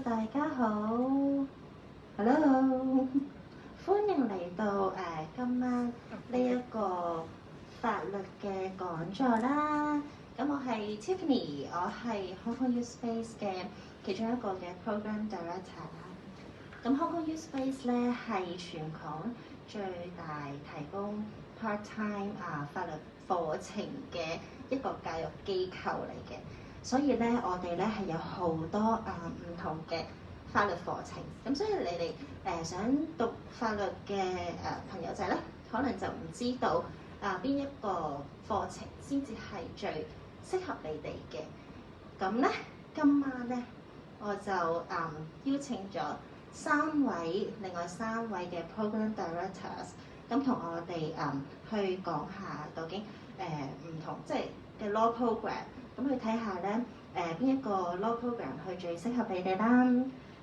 大家好 ，Hello， 歡迎嚟到今晚呢一個法律嘅講座啦。咁我係 Tiffany， 我係 Hong Kong Youth Space 嘅其中一個嘅 Program Director 啦。咁 Hong Kong Youth Space 咧係全港最大提供 part-time 法律課程嘅一個教育機構嚟嘅。所以咧，我哋咧係有好多唔同嘅法律課程，咁所以你哋想讀法律嘅朋友仔咧，可能就唔知道邊一個課程先至係最適合你哋嘅。咁咧，今晚咧我就邀請咗另外三位嘅 Program Directors， 咁同我哋去講下究竟唔同即係嘅 law program。咁去睇下咧，邊一個 law program 去最適合你哋啦。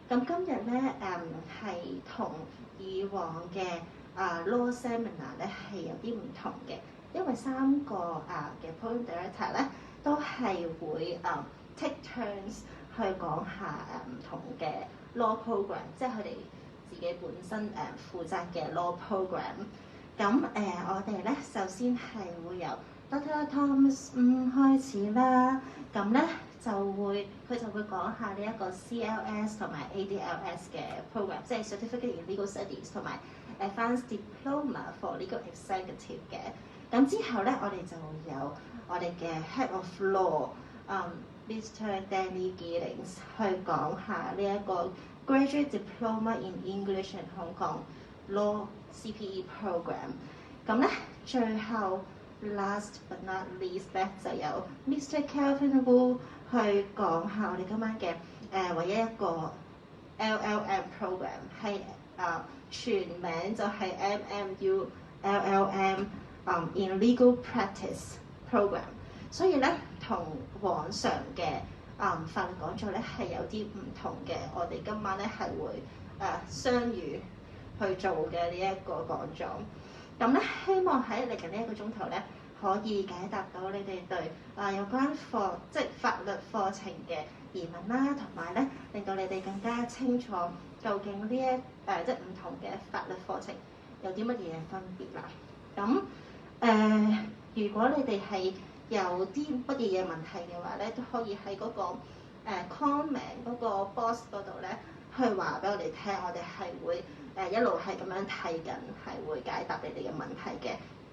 咁今日咧係同以往嘅law seminar 咧係有啲唔同嘅，因為三個嘅 program director 咧都係會take turns 去講下唔同嘅 law program， 即係佢哋自己本身負責嘅 law program。咁我哋咧首先係會由Dr. Thomas 開始啦，咁咧佢就會講下呢一個 CLS 同埋 ADLS 嘅 program， 即係 Certificate in Legal Studies 同埋 Advanced Diploma for Legal Executive 嘅。咁之後咧，我哋就有我哋嘅 Head of Law，Mr. Danny Giddings 去講下呢一個 Graduate Diploma in English and Hong Kong Law CPE program。咁咧，最後Last but not least 咧，就有 Mr. Kelvin Wu 去講下我哋今晚嘅唯一一個 LLM program， 係全名就係 Mmu-Llb in Legal Practice Program。所以咧，同往常嘅法律講座咧係有啲唔同嘅。我哋今晚咧係會雙語去做嘅呢一個講座。咁咧，希望喺嚟緊呢一個鐘頭咧，可以解答到你哋對有關即係法律課程嘅疑問啦，同埋咧令到你哋更加清楚究竟呢即係唔同嘅法律課程有啲乜嘢分別啦。咁如果你哋係有啲乜嘢問題嘅話咧，都可以喺嗰個comment 嗰個 box 嗰度咧去話俾我哋聽，我哋係會一路係咁樣睇緊，係會解答你哋嘅問題嘅。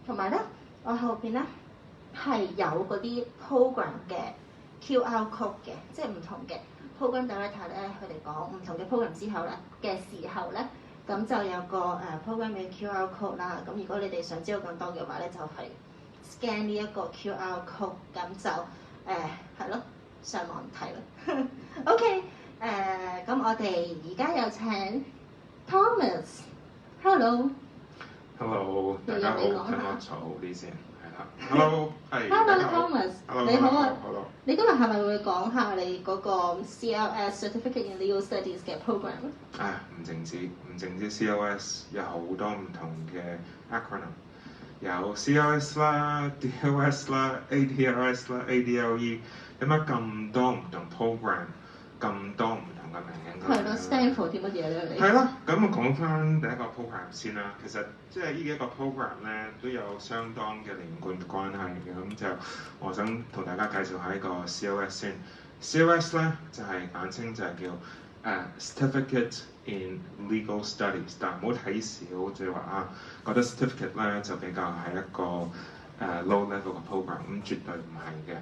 同埋咧，我後邊咧係有嗰啲 program 嘅 QR code 嘅，即係唔同嘅 program director 咧，佢哋講唔同嘅 program 之後咧嘅時候咧，咁就有個program 嘅 QR code 啦。咁如果你哋想知道更多嘅話咧，就係 scan 呢一個 QR code， 咁就係咯，上網睇啦。OK， 咁我哋而家有請 Thomas。Hello。Hello， 大家好，等我坐好啲先，係啦。Hello， 係。Hello Thomas， 你好啊。Hello。你今日係咪會講下你嗰個 CLS Certificate in Legal Studies 嘅 program？ 唔淨止 CLS， 有好多唔同嘅 acronym， 有 CLS 啦、DLS 啦、ADLS 啦、ADLE， 點解咁多唔同 program， 咁多唔同嘅名？係咯 ，stand for 啲乜嘢咧？你係啦，咁我講翻第一個 program 先啦。其實即係呢幾個 program 咧都有相當嘅連貫關係嘅。咁就我想同大家介紹下呢個 CLS 先。CLS 咧就係簡稱就係叫Certificate in Legal Studies， 但唔好睇少，即係話覺得 certificate 咧就比較係一個low level 嘅 program， 咁絕對唔係嘅。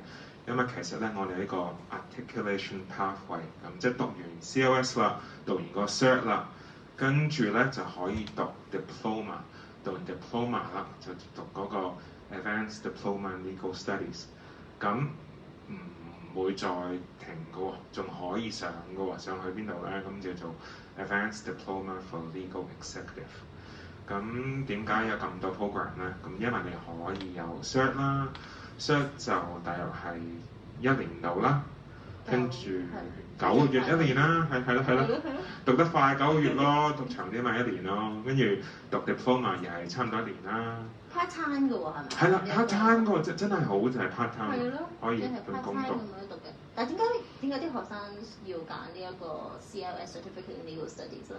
因為其實咧，我哋呢個 articulation pathway， 咁即係讀完 CLS 啦，讀完個 cert 啦，跟住咧就可以讀 diploma， 讀完 diploma 啦就讀嗰個 advanced diploma in legal studies， 咁唔會再停嘅喎，仲可以上嘅喎，上去邊度咧？咁叫做 advanced diploma for legal executive。咁點解有咁多 program 咧？咁因為你可以有 cert 啦。cert 就大約係1年度啦，跟住9個月1年啦，係咯，讀得快9個月咯，讀長啲咪1年咯，跟住讀 diploma 又係差唔多1年啦。part time 嘅喎係咪？係啦 ，part time 嗰個真係好就係 part time， 可以半半工讀。但係點解啲學生要揀呢一個 CLS Certificate in Legal Studies 咧？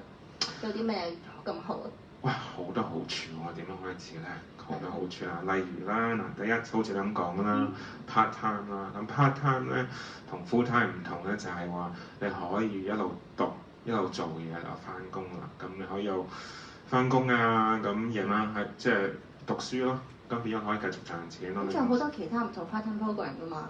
有啲咩咁好啊？哇，好多好處喎！點樣開始咧？好多好處啊！例如啦，嗱，第一好似咁講啦，part time 啦，咁 part time 咧同 full time 唔同咧，就係話你可以一路讀一路做嘢就翻工啦。咁你可以有翻工啊，咁夜晚係即係讀書咯，咁變咗可以繼續賺錢咯。咁仲有好多其他唔同 part time program 㗎嘛？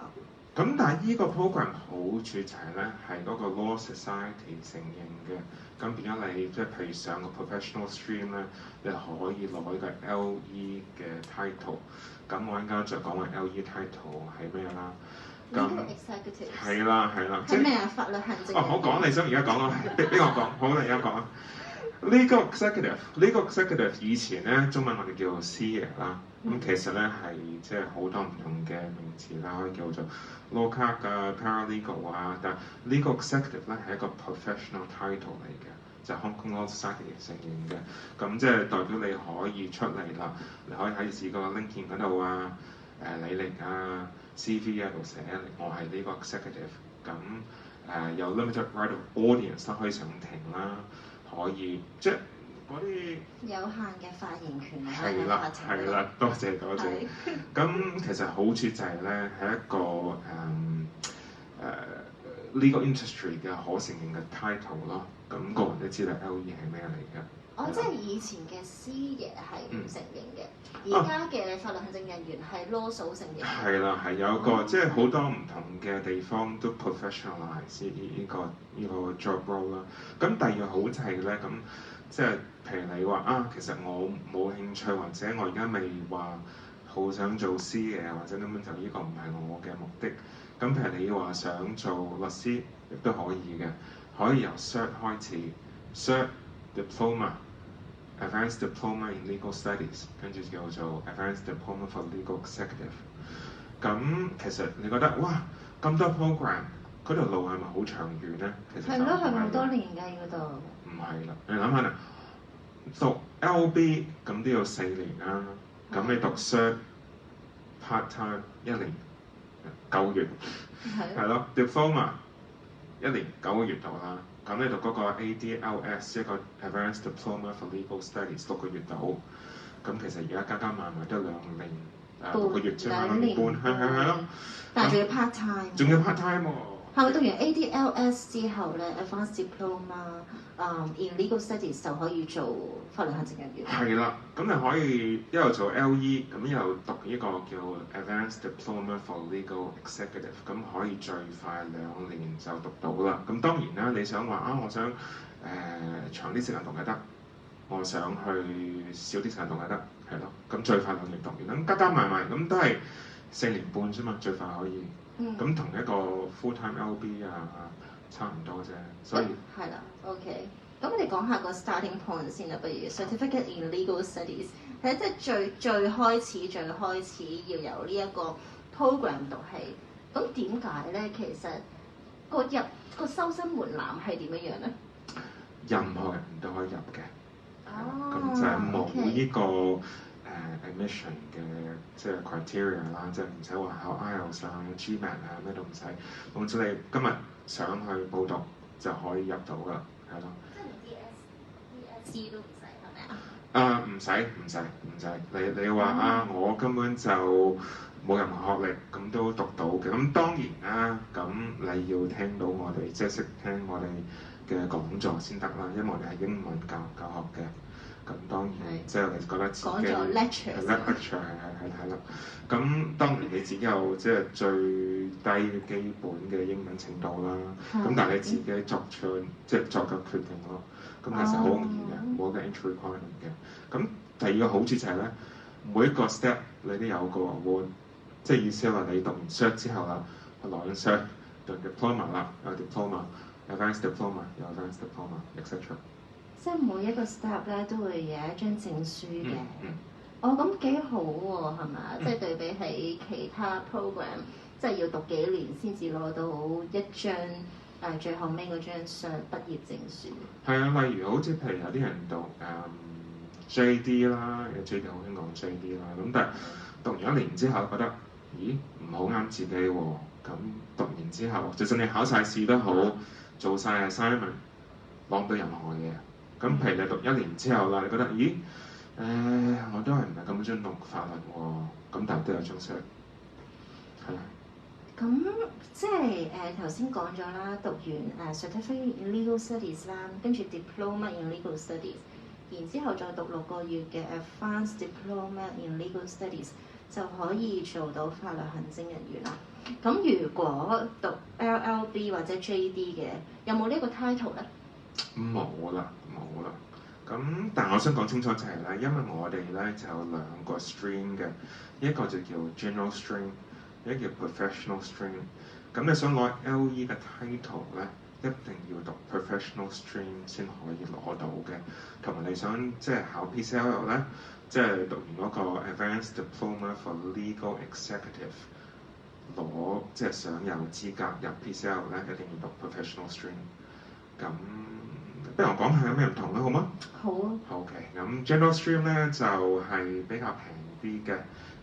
咁但係依個 program 好處就係咧，係嗰個 Law Society 承認嘅，咁變咗你即係譬如上個 professional stream 咧，你可以攞呢個 LE 嘅 title。咁我陣間再講話 LE title 係咩啦。咁係啦，係咩啊？法律行政。好講，你想而家講咯，俾我講，好啦，而家講啊。Legal executive 以前咧中文我哋叫做師爺啦，咁其實咧係即係好多唔同嘅名詞啦，可以叫做 law clerk 啊、paralegal 啊，但 legal executive 咧係一個 professional title 嚟嘅，就係 Hong Kong Law Society 承認嘅，咁即係代表你可以出嚟啦，你可以喺自己個 LinkedIn 嗰度啊、履歷啊、CV 啊度寫我係呢個 executive，咁有 limited right of audience 都可以上庭啦。可以即係嗰啲有限嘅發言權係啦，多謝。咁其實好處就係咧，係一個legal industry 嘅可承認嘅 title 咯。咁個人都知道 LE 係咩嚟嘅。即係以前嘅師爺係唔承認嘅，而家嘅法律行政人員係多數承認。係啦，係有個即係好多唔同嘅地方都 professionalize 呢個 job role 啦。咁第二個好就係咧，咁即係譬如你話啊，其實我冇興趣，或者我而家未話好想做師爺，或者根本就呢個唔係我嘅目的。咁譬如你話想做律師，亦都可以嘅，可以由 cert 開始 ，cert diploma。Advanced Diploma in Legal Studies， 跟住叫做 Advanced Diploma for Legal Executive。咁其實你覺得哇咁多 program，嗰條路係咪好長遠咧？其實係咯，係咪好多年㗎嗰度？唔係啦，你諗下啦，讀 LB 咁都要4年啦，咁你讀 Cert part time 1年9月，係咯 Diploma 1年9個月度啦。咁你讀嗰個 ADLS 一個 Advanced Diploma for Legal Studies 6個月度，咁其實而家加埋都2年6個月啫嘛，2年半，係咯。但係仲要 part time。仲要 part time 喎。係咪讀完 ADLS 之後咧 ，Advanced Diploma in Legal Studies 就可以做法律行政人員？係啦，咁你可以一路做 LE，咁一路讀呢個叫 Advanced Diploma for Legal Executive， 咁可以最快2年就讀到啦。咁當然啦，你想話啊，我想長啲時間讀係得，我想去少啲時間讀係得，係咯。咁最快2年讀完，咁加埋咁都係4年半啫嘛，最快可以。咁同一個 full-time LB 差唔多啫，所以係啦 ，OK。咁我哋講下個 starting point 先啦，不如 Certificate in Legal Studies 係即係最開始要有呢一個 program 讀起。咁點解咧？其實個收生門檻係點樣樣咧？任何人都可以入嘅，咁就係冇呢個admission 嘅即係 criteria 啦，即係唔使話考 IELTS 啊、GMAT 啊咩都唔使，總之你今日想去報讀就可以入到㗎，係咯。即係連 DSE 都唔使係咪啊？唔使，你話我根本就冇任何學歷，咁都讀到嘅。咁當然啦，咁你要聽到我哋即係識聽我哋嘅講座先得啦，因為我哋係英文教學嘅。咁當然即係你覺得自己講咗 lecture 係啦。咁當然你自己有即係最低基本嘅英文程度啦。咁但係你自己作個決定咯。咁其實好容易嘅，冇個 entry requirement 嘅。咁第二個好處就係咧，每一個 step 你都有個 award， 即係意思係話你讀完 cert 之後啦，攞完 cert 讀 diploma 啦，有 diploma、advanced diploma 有 advanced diploma，etc。即係每一個 step 咧都會有一張證書嘅。咁幾好喎，係咪？即係對比起其他 program，即係要讀幾年先至攞到一張最後尾嗰張畢業證書。係啊，例如好似譬如有啲人讀JD 啦，有 JD 好興講 JD 啦，咁但係讀完1年之後覺得，咦唔好啱自己喎，咁讀完之後，就算你考晒試都好，做晒 assignment，攞唔到任何嘢。咁譬如你讀1年之後啦，你覺得咦？我都係唔係咁中意讀法律喎，咁但係都有張 cert， 係啊。咁即係頭先講咗啦，讀完Certificate in Legal Studies 啦，跟住 Diploma in Legal Studies， 然之後再讀6個月嘅 Advanced Diploma in Legal Studies， 就可以做到法律行政人員啦。咁如果讀 LLB 或者 JD 嘅，有冇呢個 title 咧？冇啦。咁但係我想講清楚就係咧，因為我哋咧就有2個 stream 嘅，一個就叫 General Stream， 一個叫 Professional Stream。咁你想攞 LE 嘅 title 咧，一定要讀 Professional Stream 先可以攞到嘅。同埋你想即係考 PCL 咧，即係讀完嗰個 Advanced Diploma for Legal Executive， 攞即係想有資格入 PCL 咧，一定要讀 Professional Stream。咁不如我講下有咩唔同啦，好嗎？好啊。OK， 咁 General Stream 咧就係比較平啲嘅，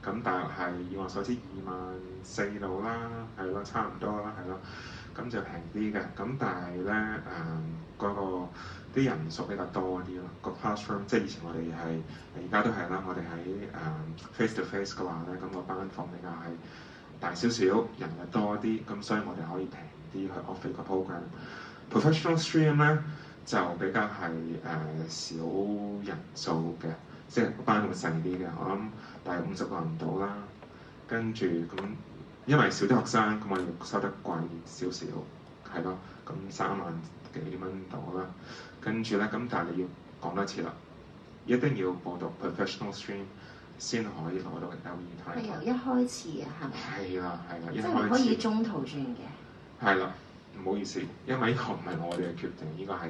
咁大約係以我所知24,000度啦，係咯，差唔多啦，係咯，咁就平啲嘅。咁但係咧嗰個啲人數比較多啲咯，個 classroom 即係以前我哋係而家都係啦，我哋喺face to face 嘅話咧，咁個班房比較係大少少，人又多啲，咁所以我哋可以平啲去 offer 個 program。Professional Stream 咧就比較係少人數嘅，即係個班會細啲嘅，我諗大約50個人到啦。跟住咁，因為少啲學生，咁我哋收得貴少少，係咯，咁3萬幾蚊到啦。跟住咧，咁但係你要講多次啦，一定要報讀 Professional Stream 先可以攞到 LE title。係由一開始啊，係咪？係啦，即係可以中途轉嘅。係啦。唔好意思，因為呢個唔係我哋嘅決定，呢個係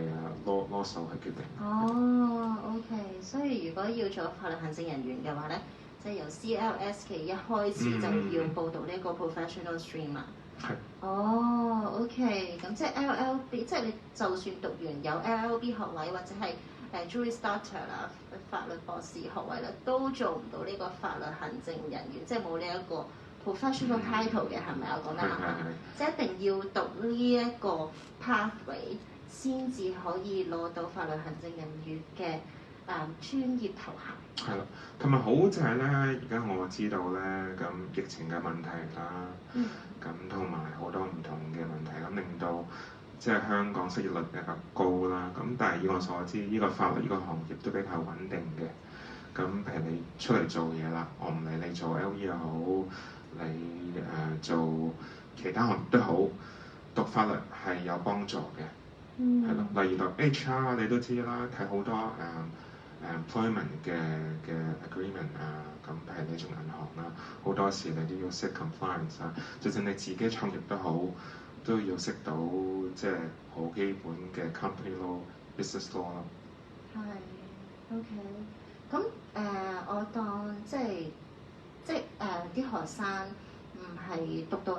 羅素去決定。哦 ，OK， 所以如果要做法律行政人員嘅話咧，即係由 CLS 嘅一開始就要報讀呢個 Professional Stream 啊。係。哦 ，OK， 咁即係 LLB， 即係你就算讀完有 LLB 學位或者係Juris Doctor 啦，法律博士學位啦，都做唔到呢個法律行政人員，即係冇呢一個professional title 嘅，係咪啊？我講得啱啱？即係一定要讀呢一個 pathway 先至可以攞到法律行政人員嘅專業頭銜。係啦，同埋好就係咧，而家我知道咧，咁疫情嘅問題啦，咁同埋好多唔同嘅問題，咁令到即係香港失業率比較高啦。咁但係以我所知，呢個法律呢個行業都比較穩定嘅。咁譬如你出嚟做嘢啦，我唔理你做 LE 又好。你做其他行業都好，讀法律係有幫助嘅，係咯。例如讀 HR 你都知啦，睇好多employment 嘅 agreement 啊，咁譬如你做銀行啦，好多時你都要識 compliance 啊，就算你自己創業都好，都要識到即係好基本嘅 company law、business law 咯。係 ，OK。咁我當即係啲學生唔係讀到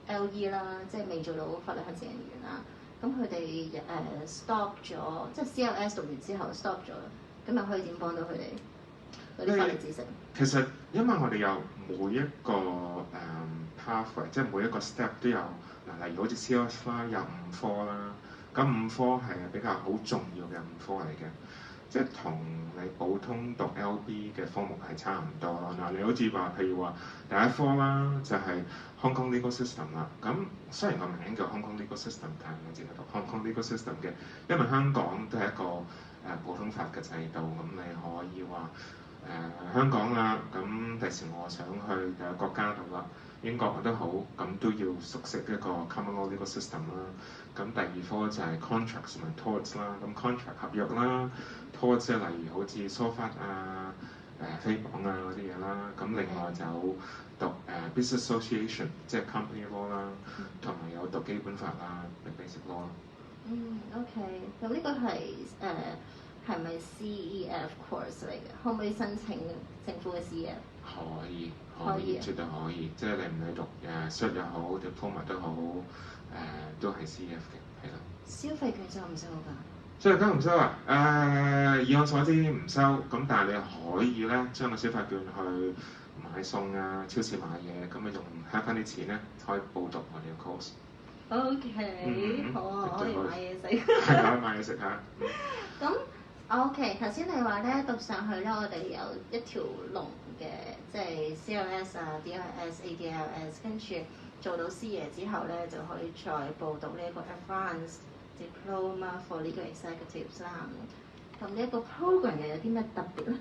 LE 啦，即係未做到法律行政人員啦。咁佢哋stop 咗，即係 CLS 讀完之後 stop 咗，咁又可以點幫到佢哋嗰啲法律知識？其實因為我哋有每一個pathway， 即係每一個 step 都有嗱，例如好似 CLS 啦，有5科啦，咁5科係比較好重要嘅5科嚟嘅。即係同你普通讀 LB 嘅科目係差唔多咯。嗱，你好似話，譬如話第一科啦，就係 Hong Kong Legal System 啦。咁雖然個名叫 Hong Kong Legal System，但係我淨係讀 Hong Kong Legal System 嘅，因為香港都係一個普通法嘅制度。咁你可以話香港啦，咁第時我想去第二個國家度啦，英國都好，咁都要熟悉一個 Common Law Legal System 啦。咁第2科就係 Contracts 同埋 Torts 啦。咁 Contract 合約啦。Torts 即係例如好似疏忽啊、非綁啊嗰啲嘢啦，咁另外就讀Business Association 即係 Company Law 啦，同埋有讀基本法啦、Basic Law 咯。OK， 咁呢個係咪 CEF course 嚟嘅？可唔可以申請政府嘅 CEF？ 可以，絕對可以。即係你唔係讀Cert 又好 ，Diploma 都好，都係 CEF 嘅，係咯。消費券收唔收㗎？消費券唔收啊？以我所知唔收，咁但係你可以咧將個消費券去買餸啊、超市買嘢，咁啊用慳翻啲錢咧，可以報讀我哋嘅 course。OK，好啊，我可以買嘢食。係啊，買嘢食嚇。咁 OK，頭先你話咧讀上去咧，我哋有一條龍嘅，即係 CLS 啊、DLS、ADLS， 跟住做到師爺之後咧，就可以再報讀呢一個 Advanced Diploma for Legal Executives 啦。咁呢一個 program 又有啲咩特別咧？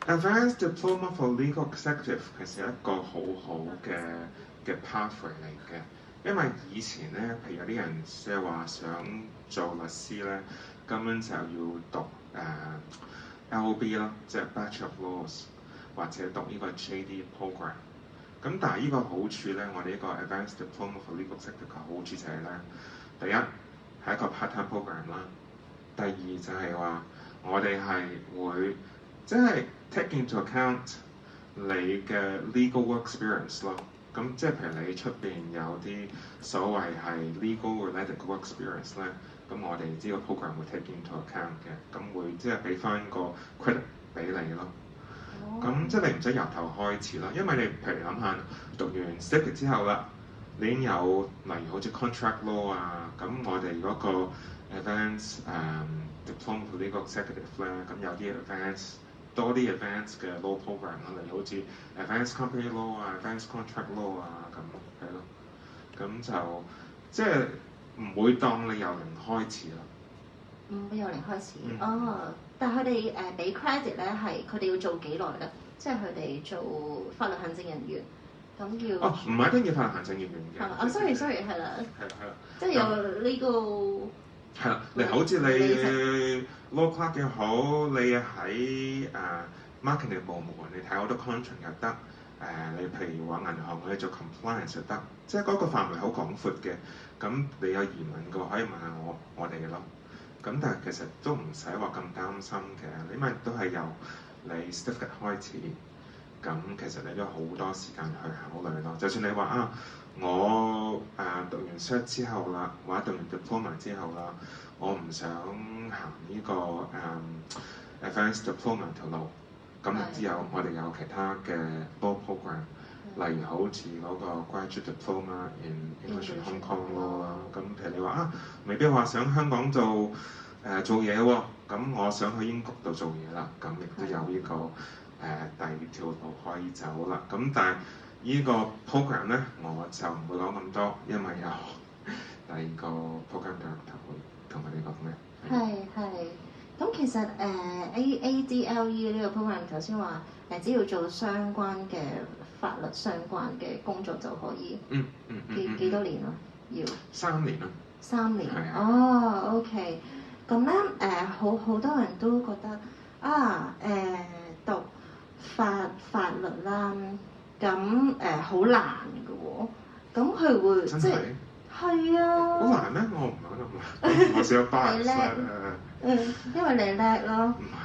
Advanced Diploma for Legal Executive 其實係一個好好嘅 pathway 嚟嘅，因為以前咧，譬如有啲人即係話想做律師咧，根本就要讀LLB 咯，即係 Bachelor of Laws， 或者讀呢個 JD program。咁但係呢個好處咧，我哋呢個 Advanced Diploma for Legal Executive 嘅好處就係咧，第一係一個 part-time program 啦，第二就係話我哋係會即係 take into account 你嘅 legal work experience 咯。咁即係譬如你出邊有啲所謂係 legal related work experience 咧，咁我哋呢個 program 會 take into account 嘅，咁會即係俾翻個 credit 俾你咯。咁即係你唔使由頭開始啦，因為你譬如諗下讀完 certificate 之後啦，你已經有例如好似 contract law 啊，咁我哋嗰個 advanced diploma for legal executive 咧，咁有啲 advanced 多啲 advanced 嘅 law program 啦，例如好似 advanced company law 啊、advanced contract law 啊咁係咯，咁就即係唔會當你由零開始啦。唔會由零開始，哦！但係佢哋俾 credit 咧係佢哋要做幾耐咧？即係佢哋做法律行政人員，咁要哦，唔係一定要法律行政人員嘅。係嘛？啊 ，sorry，係啦，係啦，即係有呢個係啦，你好似你 law clerk 嘅好，你喺marketing 部門，你睇好多 contract 又得，你譬如話銀行你做 compliance 又得，即係嗰個範圍好廣闊嘅。咁你有疑問嘅話，可以問下我哋咯。咁但係其實都唔使話咁擔心嘅，你咪都係由你 certificate 開始，咁其實你都有好多時間去考慮咯。就算你話我讀完 cert 之後啦，或者讀完 diploma 之後啦，我唔想行呢個advanced diploma 條路，咁之後我哋有其他嘅 law program。例如好似嗰個 graduate diploma in English and Hong Kong law 啦，咁譬如你話未必話想香港做嘢喎，咁我想去英國度做嘢啦，咁亦都有呢個第二條路可以走啦。咁但係呢個 program 咧，我就唔會講咁多，因為有第二個 program director 會同我哋講嘅。係。咁其實ADLE 呢個 program 頭先話只要做相關嘅法律相關嘅工作就可以。幾多年啊？要3年啦。3年。係啊。哦 ，OK。咁咧好多人都覺得讀法律啦，咁好難嘅喎。咁佢會真係即係係啊。好難咩？我唔係咁難，我少咗8因為你叻咯。唔係。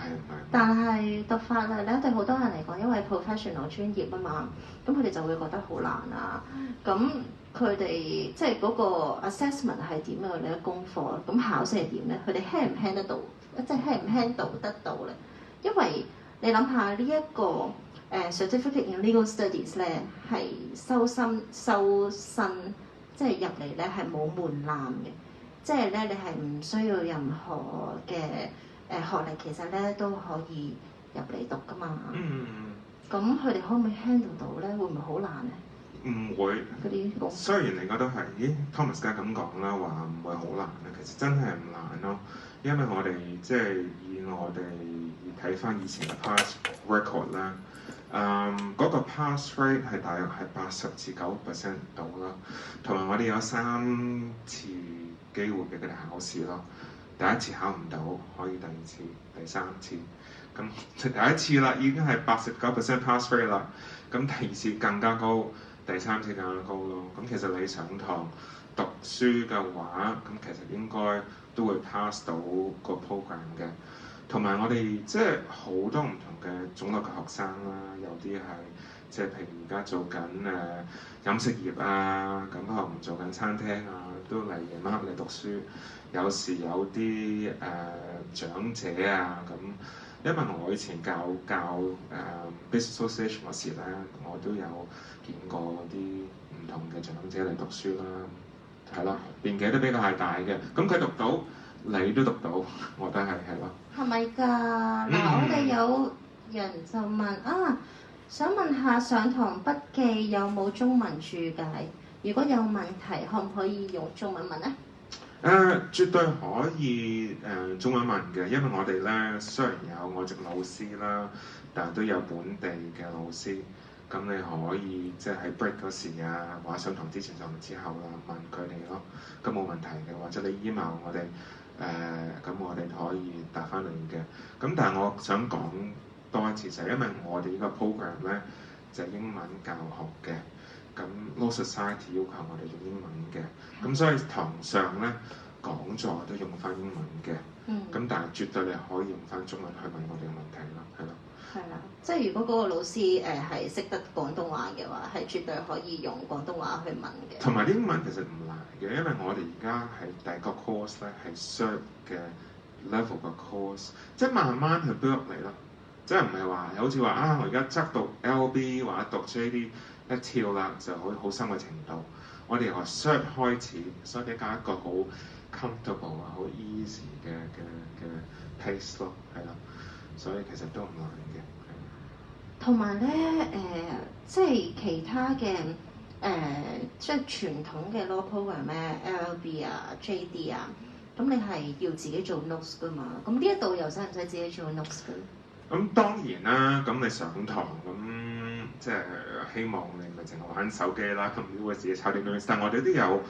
但係讀法律咧，對好多人嚟講，因為 professional 專業啊嘛，咁佢哋就會覺得好難啊。咁佢哋即係嗰個 assessment 係點啊？你嘅功課，咁考試係點咧？佢哋 handle 唔 handle 得到？即係 handle 唔 handle 得到咧？因為你諗下呢一個certificate in legal studies 咧，係收生，即係入嚟咧係冇門檻嘅。即係咧，你係唔需要任何嘅學歷，其實咧都可以入嚟讀噶嘛。咁佢哋可唔可以 handle 到咧？會唔會好難咧？唔會。嗰啲工。雖然你覺得係，Thomas 梗係咁講啦，話唔會好難咧，其實真係唔難咯。因為我哋即係以我哋睇翻以前嘅 past record 啦，嗰個 pass rate 係大約係80至90% 到啦，同埋我哋有3次機會俾佢哋考試咯。第一次考唔到，可以第2次、第3次。咁第一次啦，已經係89% pass rate 啦。咁第2次更加高，第3次更加高咯。咁其實你上堂讀書嘅話，咁其實應該都會 pass 到個 program 嘅。同埋我哋即係好多唔同嘅種類嘅學生啦，有啲係即係譬如而家做緊飲食業啊，咁可能做緊餐廳啊，都嚟夜晚黑嚟讀書。有時有啲長者啊，咁因為我以前教Business Association 嗰時咧，我都有見過啲唔同嘅長者嚟讀書啦，係咯，年紀都比較係大嘅，咁佢讀到，你都讀到，我覺得係咯。係咪㗎？我哋有人就問啊，想問下上堂筆記有冇中文注解？如果有問題，可唔可以用中文問呢？絕對可以中文問嘅，因為我哋咧雖然有外籍老師啦，但係都有本地嘅老師。咁你可以即係喺 break 嗰時啊，或者上堂之前、上堂之後啦，問佢哋咯，咁冇問題嘅。或者你 email 我哋咁我哋可以答翻你嘅。咁但係我想講多一次就係因為我哋呢個 program 咧就係英文教學嘅。咁 Law Society 要求我哋用英文嘅，咁所以堂上咧講座都用翻英文嘅，咁但係絕對你可以用翻中文去問我哋嘅問題咯，係咯。係啦，即係如果嗰個老師係識得廣東話嘅話，係絕對可以用廣東話去問嘅。同埋英文其實唔難嘅，因為我哋而家係第一個 course 咧係 cert 嘅 level 嘅 course， 即係慢慢去 build 嚟咯，即係唔係話好似話啊我而家執讀 LB 或者讀 JD。一跳啦就好深嘅程度，我哋由 cert 開始，所以比較一個好 comfortable 啊、好 easy 嘅 pace 咯，係啦，所以其實都唔難嘅。同埋咧即係其他嘅即係傳統嘅 law program 咧 LLB 啊、JD 啊，咁你係要自己做 notes 噶嘛？咁呢一度又使唔使自己做 notes 嘅？咁當然啦，咁你上堂咁。即係希望你咪淨係玩手機啦，咁都會自己抄啲 notes。但係我哋都有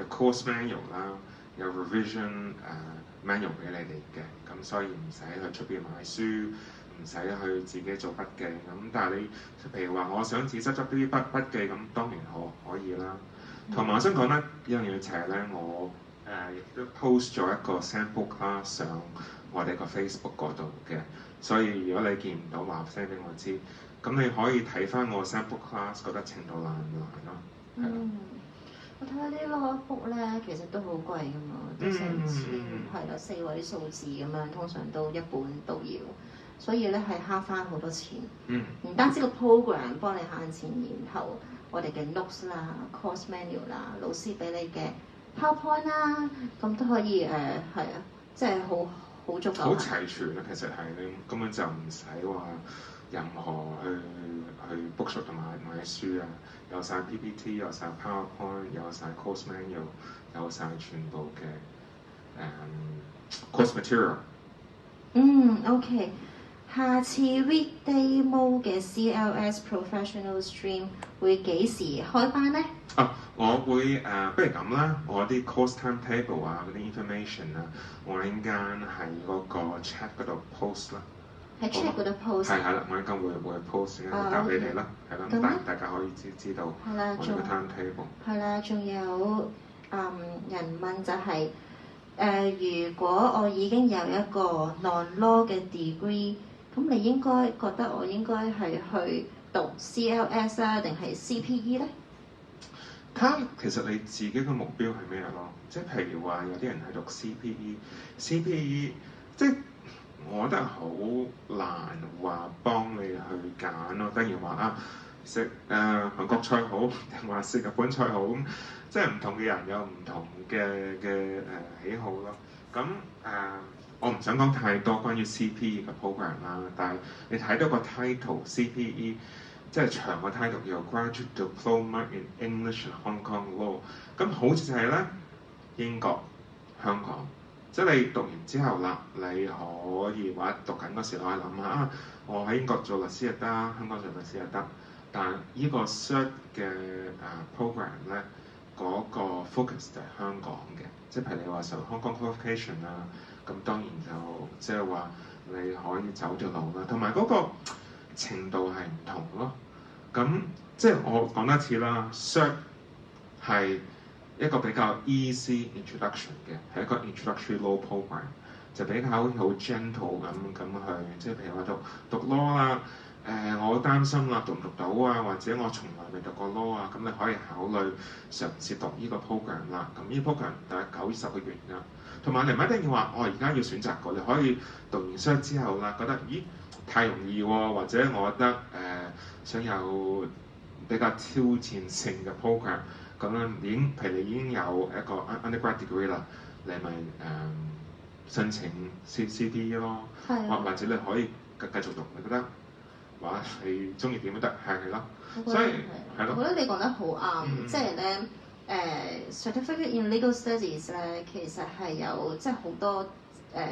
course manual 啦，有 revision manual 俾你哋嘅，咁所以唔使去出邊買書，唔使去自己做筆記。咁但係你譬如話，我想自己執啲筆記，咁當然可以啦。同埋我想講咧，一樣嘢就係咧，我亦都 post 咗一個 sample class 上我哋個 Facebook 嗰度嘅，所以如果你見唔到，話聲俾我知。咁你可以睇翻我 sample class， 覺得程度難唔難咯？我睇下啲 law book 咧，其實都好貴噶嘛，都成千，係啦，4位數字咁樣，通常都一本都要，所以咧係慳翻好多錢。唔單止個 program 幫你慳錢，然後我哋嘅 notes 啦、course manual 啦、老師俾你嘅 PowerPoint 啦，咁都可以係啊，即係好足夠。好齊全啊，其實係你根本就唔使話。任何去 book 書同埋買書啊，有晒 PPT， 有晒 PowerPoint， 有晒 course manual， 有晒全部嘅course material。OK。下次 weekday mode 嘅 CLS Professional Stream 會幾時開班呢？我會不如咁啦，我啲 course timetable 啊，嗰啲 information 啊，我陣間喺嗰個 chat 嗰度 post 啦。喺 chat 嗰度 post。係啦，我陣間會 post 答俾你啦，係啦，大家可以知道我哋嘅 timetable。係啦，仲有人問就係如果我已經有一個 non-law 嘅 degree， 咁你應該覺得我應該係去讀 CLS 啊，定係 CPE 咧？睇其實你自己嘅目標係咩咯？即係譬如話有啲人係讀 CPE， 即係。我覺得好難話幫你去揀咯，等於話啊食韓國菜好定話食日本菜好，咁即係唔同嘅人有唔同嘅喜好咯。咁我唔想講太多關於 CPE 嘅 program 啦，但係你睇到個 title CPE， 即係長個 title 叫做 Graduate Diploma in English and Hong Kong Law， 咁好似就係咧英國、香港。即係你讀完之後啦，你可以或者讀緊嗰時，我係諗下啊，我喺英國做律師又得，香港做律師又得。但係呢個 cert 嘅program 咧，嗰個 focus 就係香港嘅。即係譬如你話受 Hong Kong qualification 啦，咁當然就即係話你可以走條路啦，同埋嗰個程度係唔同咯。咁即係我講多次啦 ，cert 係一個比較 easy introduction 嘅，係一個 introductory law program， 就比較好似好 gentle 咁去，即係譬如話讀 law 啦，我擔心啦，讀唔讀到啊，或者我從來未讀過 law 啊，咁你可以考慮嘗試讀呢個 program 啦。咁呢個 program 大概9-10個月㗎。同埋你唔一定要話，我而家要選擇個，你可以讀完書之後啦，覺得咦太容易喎，或者我覺得想有比較挑戰性嘅 program， 咁樣譬如你已經有一個 undergrad degree 啦，你咪申請 CCD 咯，或者你可以繼續讀，你覺得話你中意點都得，係咯。所以係咯。我覺得你講得好啱，即係咧certificate in legal studies 咧，其實係有即係好多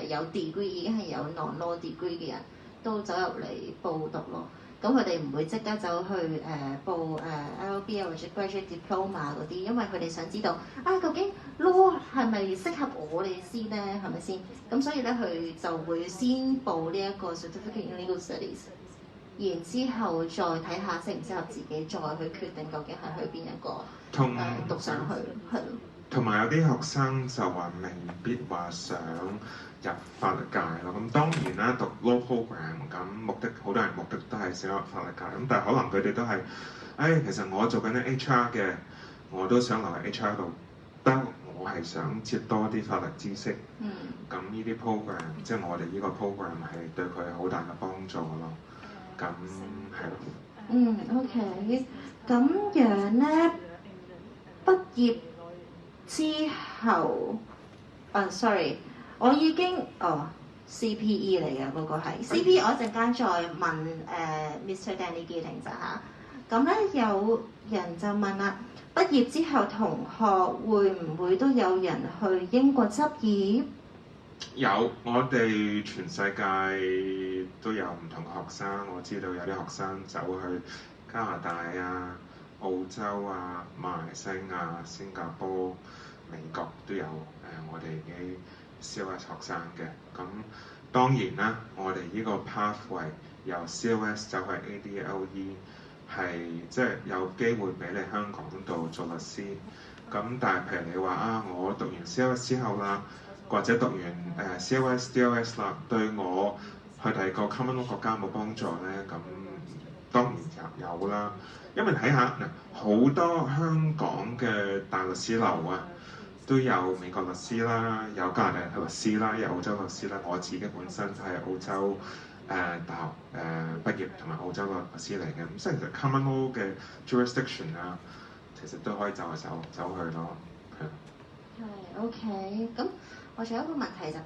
有 degree 已經係有 non-law degree 嘅人都走入嚟報讀咯。咁佢哋唔會即刻走去報Llb 或者 graduate diploma 嗰啲，因為佢哋想知道究竟 law 係咪適合我哋先咧，係咪先？咁所以咧佢就會先報呢一個 certificate in legal studies， 然之後再睇下適唔適合自己，再去決定究竟係去邊一個讀上去，係咯。同埋有啲學生就話未必話想入法律界咯，咁當然啦，讀 law program 咁目的好多人目的都係想入法律界，咁但係可能佢哋都係，其實我做緊啲 HR 嘅，我都想留喺 HR 度，但我係想接多啲法律知識，咁呢啲 program 即係我哋呢個 program 係對佢好大嘅幫助咯，咁係咯。OK， 咁樣咧，畢業之後，sorry。我已經CPE 嚟嘅嗰個係 CPE， 我一陣間再問Mr. Danny Giddings 嚇。咁咧有人就問啦，畢業之後同學會唔會都有人去英國執業？有，我哋全世界都有唔同嘅學生。我知道有啲學生走去加拿大啊、澳洲啊、馬來西亞、新加坡、美國都有我哋嘅COS 學生嘅，咁當然啦，我哋呢個 pathway 由 COS 走去 ADLE 係即係有機會俾你香港度做律師，咁但係譬如你話我讀完 COS 之後啦，或者讀完COS、DOS 啦，對我去第二個 Commonwealth 國家冇幫助咧，咁當然有啦，因為睇下好多香港嘅大律師樓啊。都有美國律師啦，有加拿大律師啦，有澳洲律師啦。我自己本身就係澳洲大學畢業同埋澳洲嘅律師嚟嘅，咁所以其實 common law 嘅 jurisdiction 啊，其實都可以走去咯，係。OK， 咁我仲有一個問題就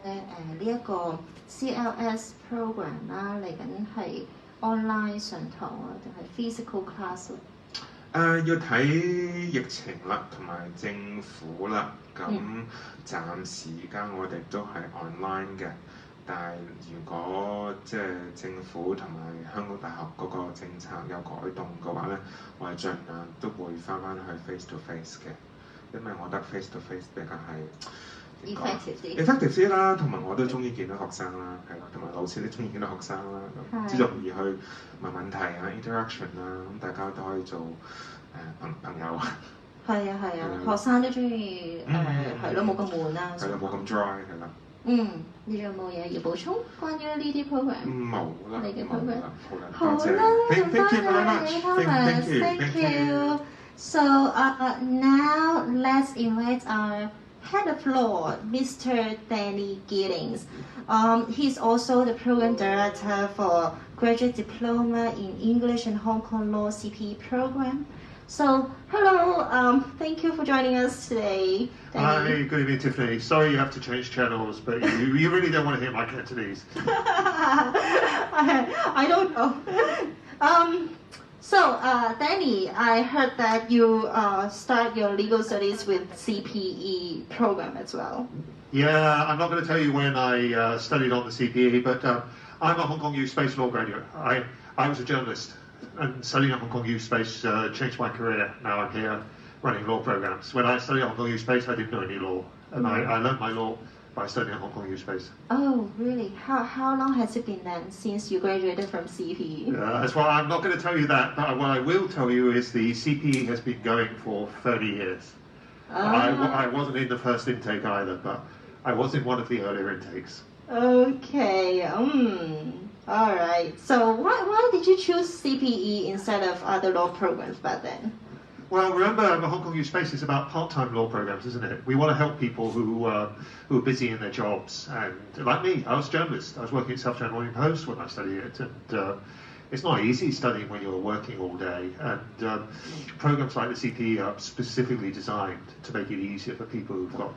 呢一個 CLS program 啦，嚟緊係 online 上堂啊，定係 physical class？要睇疫情啦，同埋政府啦。咁暫時而家我哋都係 online 嘅，但係如果即係政府同埋香港大學嗰個政策有改動嘅話咧，我係盡量都會翻去 face to face 嘅，因為我覺得 face to face 比較係effective 啲啦，同埋我都中意見到學生啦，係啦，同埋老師都中意見到學生啦，咁容易去問問題啊 interaction 啦，咁大家都可以做朋友啊。係啊，學生都中意係咯，冇咁悶啦。係啦，冇咁 dry 係啦。你仲有冇嘢要補充關於呢啲 program？ 冇啦，你嘅 program。好啦，Thank you. So now let's invite our head of law, Mr. Danny Giddings. He's also the program director for graduate diploma in English and Hong Kong Law CPE program. So, hello, thank you for joining us today, Danny. Hi, good evening, Tiffany. Sorry you have to change channels, but you really don't want to hear my Cantonese. I don't know. So, Danny, I heard that you start your legal studies with CPE program as well. Yeah, I'm not going to tell you when I studied on the CPE, but I'm a Hong Kong U Space law graduate. I was a journalist, and studying at Hong Kong U Space changed my career. Now I'm here running law programs. When I studied at Hong Kong U Space, I didn't know any law, and I learned my law by studying at HongOng U Space. Oh, really? How long has it been then since you graduated from CPE? That's why I'm not going to tell you that, but what I will tell you is the CPE has been going for 30 years. I wasn't in the first intake either, but I was in one of the earlier intakes. Okay. All right. So why did you choose CPE instead of other law programs back then? Well, remember, the Hong Kong Youth Space is about part-time law programs, isn't it? We want to help people who are busy in their jobs. And like me, I was a journalist. I was working at South China Morning Post when I studied it. And it's not easy studying when you're working all day. And programs like the CPE are specifically designed to make it easier for people who've got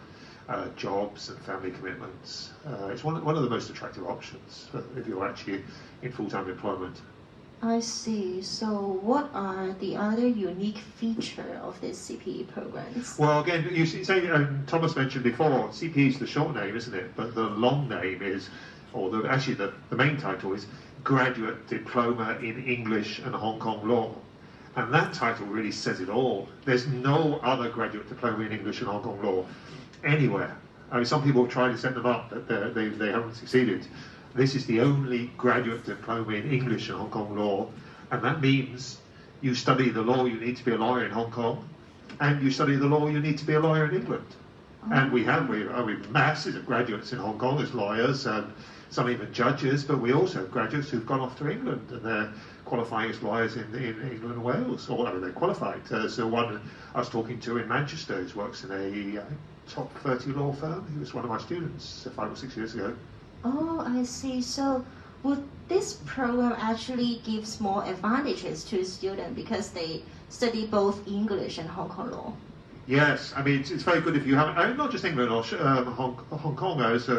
jobs and family commitments. It's one of the most attractive options if you're actually in full-time employment. I see. So what are the other unique features of these CPE programs? Well, again, you say, Thomas mentioned before, CPE is the short name, isn't it? But the long name is, or the main title is Graduate Diploma in English and Hong Kong Law. And that title really says it all. There's no other graduate diploma in English and Hong Kong law anywhere. I mean, some people have tried to set them up, but they haven't succeeded. This is the only graduate diploma in English and Hong Kong law, and that means you study the law you need to be a lawyer in Hong Kong, and you study the law you need to be a lawyer in England. And we have masses of graduates in Hong Kong as lawyers, and some even judges, but we also have graduates who've gone off to England, and they're qualifying as lawyers in England and Wales, or they're qualified. So one I was talking to in Manchester who works in a top 30 law firm. He was one of my students 5 or 6 years ago. Oh, I see. So would this program actually gives more advantages to students because they study both English and Hong Kong law? Yes, I mean, it's very good if you haven't, not just England or Hong Kong. I was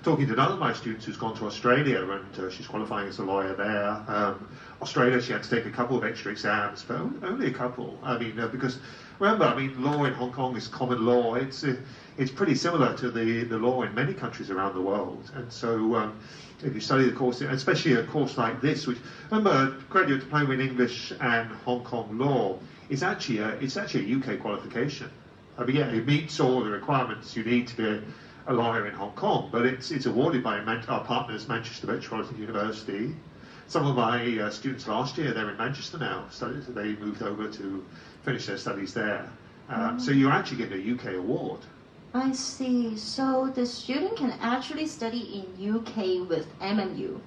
talking to another of my students who's gone to Australia, and she's qualifying as a lawyer there. Australia, she had to take a couple of extra exams, but only a couple. I mean, because remember, I mean, law in Hong Kong is common law. It's pretty similar to the law in many countries around the world. And so if you study the course, especially a course like this, which, remember, graduate diploma in English and Hong Kong law, it's actually a UK qualification. I mean, yeah, it meets all the requirements you need to be a lawyer in Hong Kong, but it's awarded by our partners, Manchester Metropolitan University. Some of my students last year, they're in Manchester now. They moved over to finish their studies there. So you actually get a UK award. I see. So the student can actually study in UK with MMU.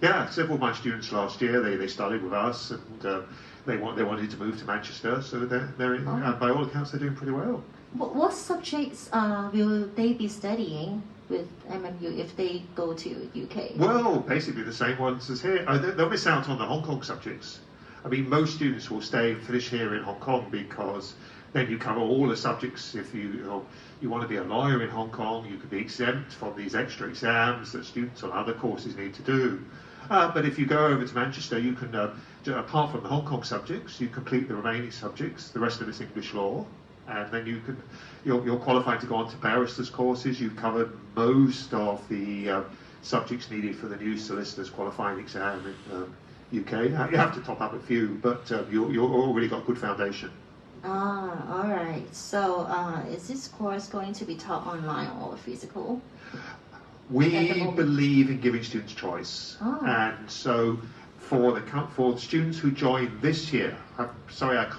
Yeah, several of my students last year, they studied with us, and they wanted to move to Manchester, so they're by all accounts, they're doing pretty well. What subjects will they be studying with MMU if they go to UK? Well, basically the same ones as here. They'll miss out on the Hong Kong subjects. I mean, most students will stay and finish here in Hong Kong because then you cover all the subjects. If you want to be a lawyer in Hong Kong, you can be exempt from these extra exams that students on other courses need to do. But if you go over to Manchester, you can, apart from the Hong Kong subjects, you complete the remaining subjects. The rest of it's English law, and then you're qualified to go on to barristers courses. You've covered most of the subjects needed for the new solicitors qualifying exam in UK. You have to top up a few, but you've already got good foundation. All right. So is this course going to be taught online or physical? We believe in giving students choice, and so for the students who join this year, I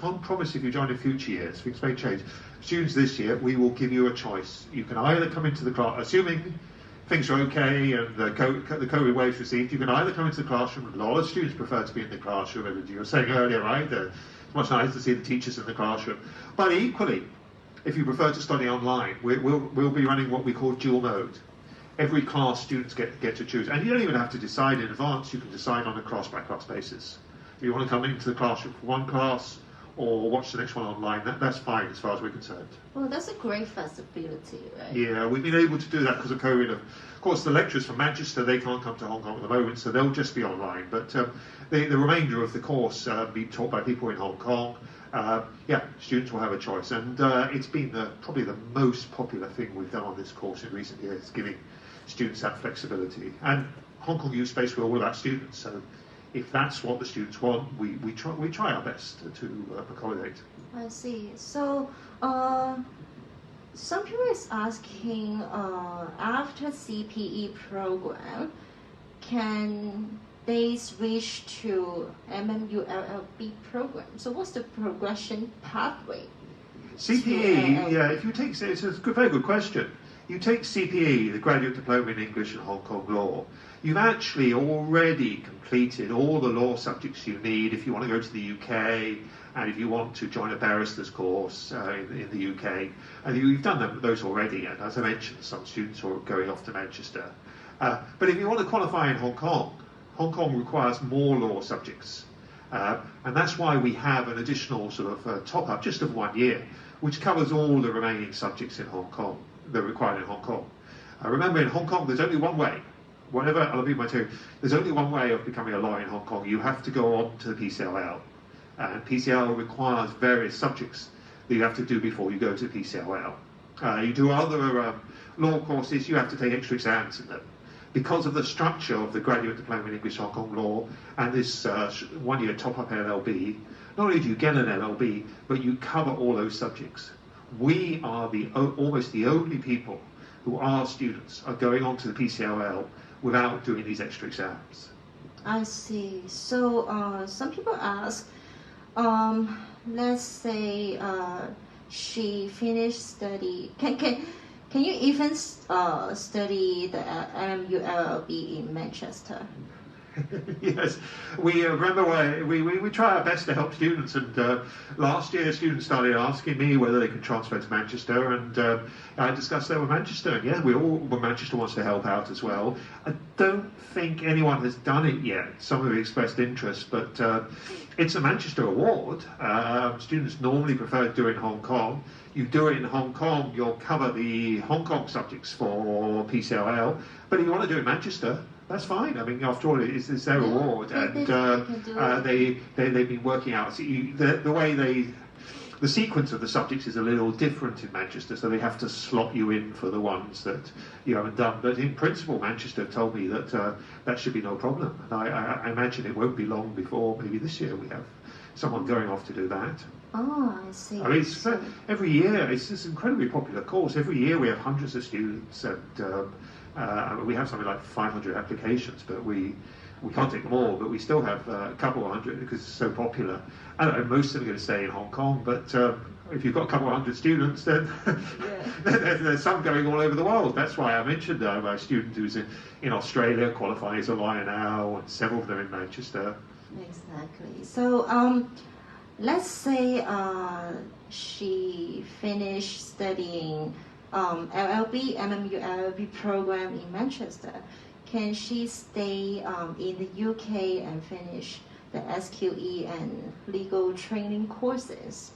can't promise if you join in future years, things may change. Students this year, we will give you a choice. You can either come into the class, assuming things are okay and the COVID wave's received, you can either come into the classroom. A lot of students prefer to be in the classroom, and you were saying earlier, right? It's much nicer to see the teachers in the classroom. But equally, if you prefer to study online, we'll be running what we call dual mode. Every class students get to choose, and you don't even have to decide in advance. You can decide on a class-by-class basis. If you want to come into the classroom for one class or watch the next one online, that's fine as far as we're concerned. Well, that's a great flexibility, right? Yeah, we've been able to do that because of COVID. Of course, the lecturers from Manchester, they can't come to Hong Kong at the moment, so they'll just be online. But the remainder of the course being taught by people in Hong Kong. Students will have a choice, and it's been probably the most popular thing we've done on this course in recent years, giving students that flexibility. And Hong Kong Youth Space, we're all about students, so if that's what the students want, we try our best to accommodate. I see. So some people is asking, after CPE program, can they switch to Mmu-Llb program? So what's the progression pathway? CPE, yeah, if you take, it's a very good question. you take CPE, the Graduate Diploma in English and Hong Kong Law, you've actually already completed all the law subjects you need if you want to go to the UK and if you want to join a barrister's course in the UK. And you've done those already, and as I mentioned, some students are going off to Manchester. But if you want to qualify in Hong Kong requires more law subjects. And that's why we have an additional sort of top-up just of 1 year, which covers all the remaining subjects in Hong Kong that are required in Hong Kong. Remember, in Hong Kong, there's only one way. Whatever LLB might do, there's only one way of becoming a lawyer in Hong Kong. You have to go on to the PCLL. And PCLL requires various subjects that you have to do before you go to PCLL. You do other law courses, you have to take extra exams in them. Because of the structure of the Graduate Diploma in English Hong Kong Law and this 1 year top-up LLB, not only do you get an LLB, but you cover all those subjects. We are almost the only people who are students are going on to the PCLL without doing these extra exams. I see. So some people ask, let's say she finished study. Can you even study the Mmu-Llb in Manchester? Yes, we remember we try our best to help students, and last year students started asking me whether they could transfer to Manchester, and I discussed that with Manchester, and yeah, Manchester wants to help out as well. I don't think anyone has done it yet. Some have expressed interest, but it's a Manchester award. Students normally prefer to do it in Hong Kong. You do it in Hong Kong, you'll cover the Hong Kong subjects for PCLL, but if you want to do it in Manchester, that's fine. I mean, after all, it's their award, and they've been working out. See, the way the sequence of the subjects is a little different in Manchester, so they have to slot you in for the ones that you haven't done. But in principle, Manchester told me that that should be no problem. And I imagine it won't be long before, maybe this year, we have someone going off to do that. Oh, I see. I mean, every year, it's this incredibly popular course. Every year we have hundreds of students, and we have something like 500 applications, but we can't take them all, but we still have a couple of hundred because it's so popular. And most of them are going to stay in Hong Kong, but if you've got a couple of hundred students, then there's some going all over the world. That's why I mentioned my student who's in Australia qualifying as a lawyer now, and several of them in Manchester. Exactly. So let's say she finished studying LLB, Mmu-Llb program in Manchester. Can she stay in the UK and finish the SQE and legal training courses?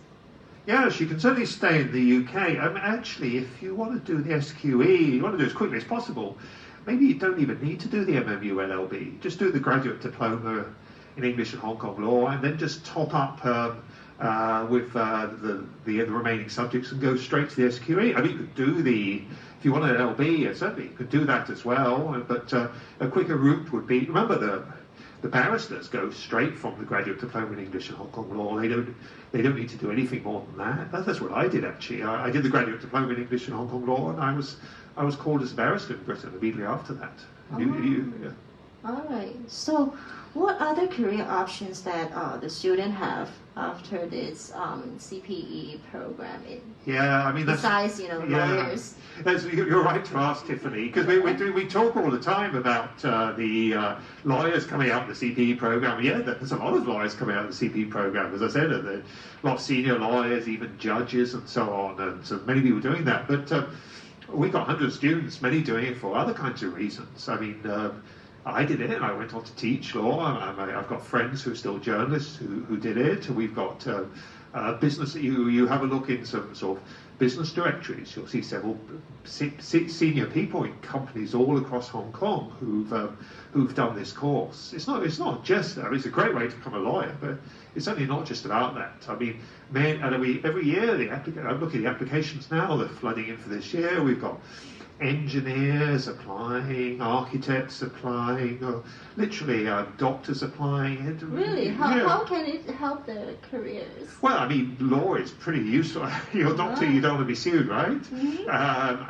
Yeah, she can certainly stay in the UK. Actually, if you want to do the SQE, you want to do it as quickly as possible, maybe you don't even need to do the Mmu-Llb. Just do the Graduate Diploma in English and Hong Kong Law, and then just top up with the remaining subjects and go straight to the SQE. I mean, you could do if you want an LB, certainly you could do that as well, but a quicker route would be, remember the barristers go straight from the Graduate Diploma in English and Hong Kong Law. They don't need to do anything more than that. That's what I did actually. I did the Graduate Diploma in English and Hong Kong Law, and I was called as a barrister in Britain immediately after that. Yeah. All right. So, what other career options that the student have after this CPE program? I mean, besides lawyers. You're right to ask, Tiffany, because we talk all the time about the lawyers coming out of the CPE program. Yeah, there's a lot of lawyers coming out of the CPE program. As I said, a lot of senior lawyers, even judges, and so on, and so many people doing that. But we've got hundreds of students, many doing it for other kinds of reasons. I mean. I did it, and I went on to teach law. I've got friends who are still journalists who did it. We've got business. You have a look in some sort of business directories. You'll see several senior people in companies all across Hong Kong who've done this course. It's not just. I mean, it's a great way to become a lawyer, but it's certainly not just about that. I mean, every year I'm looking at the applications now. They're flooding in for this year. We've got engineers applying, architects applying, or literally doctors applying. Really? How can it help their careers? Well, I mean, law is pretty useful. You're a doctor, you don't want to be sued, right? Mm-hmm.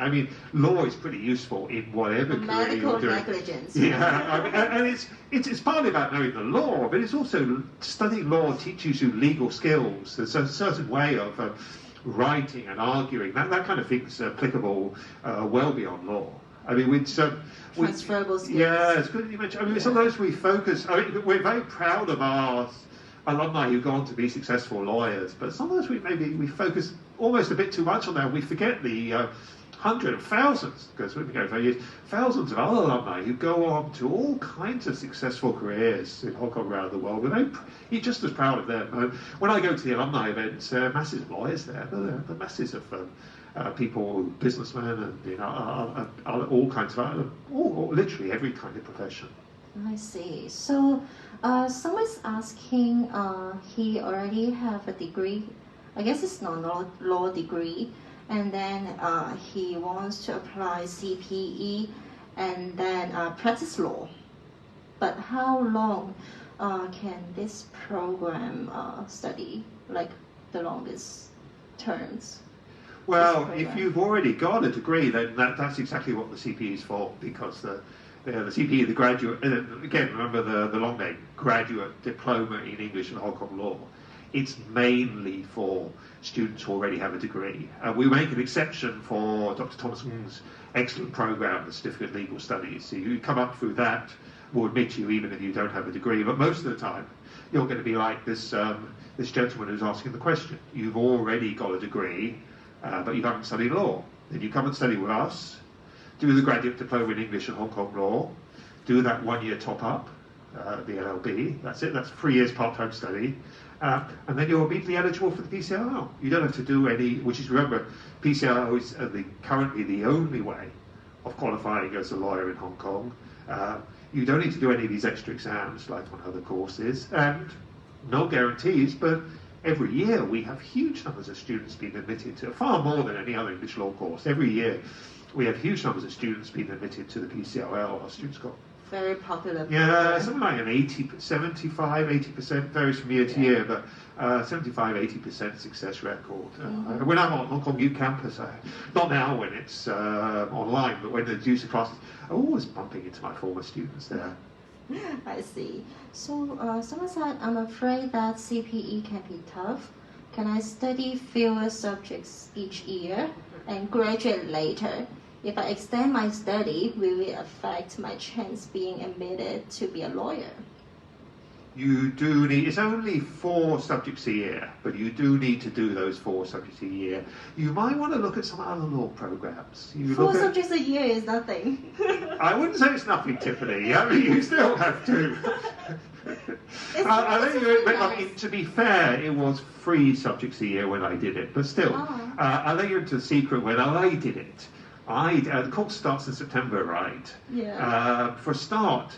I mean, law is pretty useful in whatever career you're doing. Medical negligence. Yeah, I mean, and it's partly about knowing the law, but it's also studying law teaches you legal skills. There's a certain way of writing and arguing, that kind of thing's applicable well beyond law. I mean, transferable skills. Yeah, it's good that you mentioned. I mean, sometimes we focus. I mean, we're very proud of our alumni who go on to be successful lawyers, but sometimes we focus almost a bit too much on that. We forget the hundreds of thousands, because we've been going for years, thousands of other alumni who go on to all kinds of successful careers in Hong Kong around the world. You're just as proud of them. When I go to the alumni events, there are masses of lawyers there, but the masses of people, businessmen, and all kinds of literally every kind of profession. I see. So someone's asking, he already have a degree. I guess it's not law degree. And then he wants to apply CPE and then practice law. But how long can this program study, like the longest terms? Well, if you've already got a degree, then that's exactly what the CPE is for, because the CPE, the graduate, again, remember the long name, Graduate Diploma in English and Hong Kong Law. It's mainly for students who already have a degree. We make an exception for Dr. Thomas Ng's excellent program, the Certificate of Legal Studies. So you come up through that, we'll admit you even if you don't have a degree, but most of the time you're going to be like this gentleman who's asking the question. You've already got a degree, but you haven't studied law. Then you come and study with us, do the Graduate Diploma in English and Hong Kong Law, do that 1 year top-up, the LLB, that's it, that's 3 years part-time study. And then you're immediately eligible for the PCLO. You don't have to do any, which is, remember, PCLO is currently the only way of qualifying as a lawyer in Hong Kong. You don't need to do any of these extra exams like on other courses, and no guarantees, but every year we have huge numbers of students being admitted to, far more than any other English law course. Every year we have huge numbers of students being admitted to the PCLL. Our students got very popular. Yeah, something like an 75-80%, varies from year to year, but 75-80% success record. When I'm on Hong Kong U campus, not now when it's online, but when the user classes, I'm always bumping into my former students there. I see. So someone said, I'm afraid that CPE can be tough. Can I study fewer subjects each year and graduate later? If I extend my study, will it affect my chance being admitted to be a lawyer? You do need, it's only 4 subjects a year, but you do need to do those 4 subjects a year. You might want to look at some other law programs. 4 subjects a year is nothing. I wouldn't say it's nothing, Tiffany. I mean, you still have to. I mean, to be fair, it was 3 subjects a year when I did it, but still, I'll let you into the secret when I did it. The course starts in September, right? Yeah. For a start,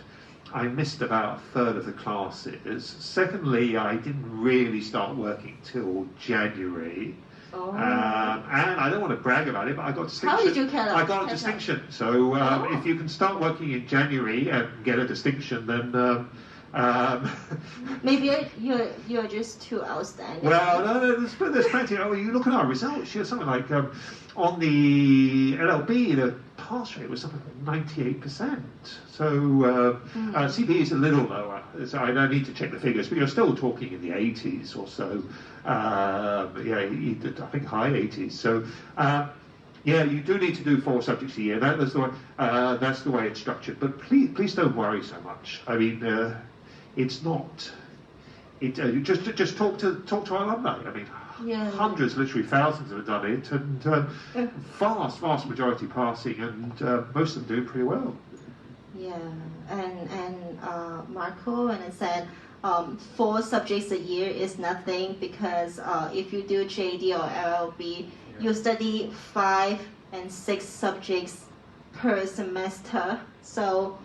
I missed about a third of the classes. Secondly, I didn't really start working till January. Oh. And I don't want to brag about it, but I got distinction. How did you catch up? I got a distinction. So if you can start working in January and get a distinction, then maybe you're just too outstanding. Well, no, there's plenty. Oh, you look at our results. You're something like on the LLB, the pass rate was something like 98%. So CPE is a little lower. So I don't need to check the figures, but you're still talking in the 80s or so. I think high 80s. So. Yeah, you do need to do 4 subjects a year. That's the way it's structured. But please don't worry so much. I mean, it's not. Just talk to our alumni. I mean, hundreds, literally thousands have done it, and vast majority passing, and most of them doing pretty well. Yeah, and Marco, and it said 4 subjects a year is nothing, because if you do JD or LLB, you study 5 and 6 subjects per semester. So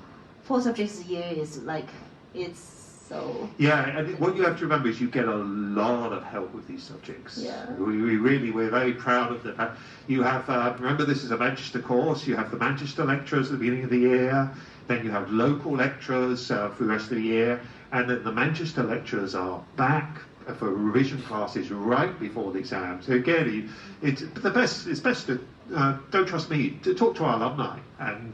4 subjects a year is like, it's so. Yeah, and what you have to remember is you get a lot of help with these subjects. Yeah. We're very proud of the fact. You have, remember this is a Manchester course, you have the Manchester lecturers at the beginning of the year, then you have local lecturers for the rest of the year, and then the Manchester lecturers are back for revision classes right before the exam. So again, it's best to, don't trust me, to talk to our alumni, and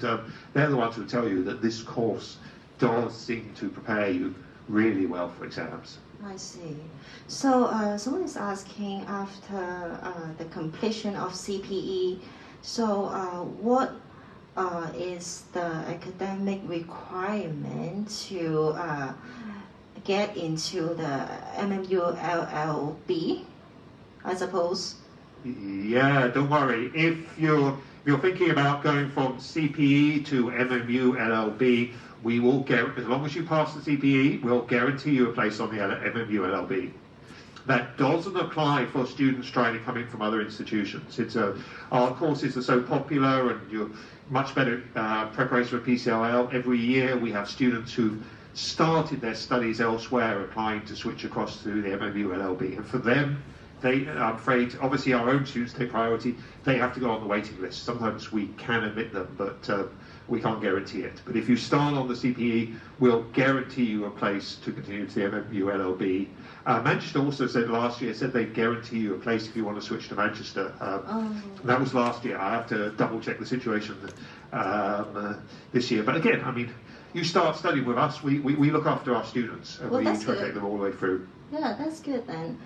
they're the ones who tell you that this course does seem to prepare you really well for exams. I see. So someone is asking after the completion of CPE, so what is the academic requirement to get into the Mmu-Llb, I suppose? Yeah, don't worry. If you're thinking about going from CPE to Mmu-Llb, we will as long as you pass the CPE, we'll guarantee you a place on the Mmu-Llb. That doesn't apply for students trying to come in from other institutions. Our courses are so popular and you're much better preparation for PCLL. Every year we have students who've started their studies elsewhere applying to switch across to the Mmu-Llb. And for them, I'm afraid, obviously our own students take priority, they have to go on the waiting list. Sometimes we can admit them, but we can't guarantee it. But if you start on the CPE, we'll guarantee you a place to continue to the Mmu-Llb. Manchester also said last year, they'd guarantee you a place if you want to switch to Manchester. That was last year. I have to double check the situation this year. But again, I mean, you start studying with us, we look after our students and we try to take them all the way through. Yeah, that's good then.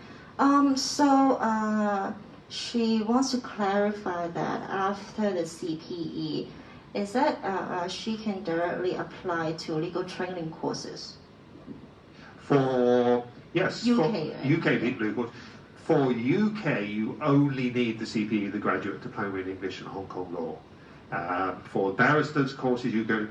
She wants to clarify that after the CPE, is that she can directly apply to legal training courses? Yes, UK, for right? UK legal course. For UK, you only need the CPE, the Graduate Diploma in English and Hong Kong Law. For barristers courses, you go,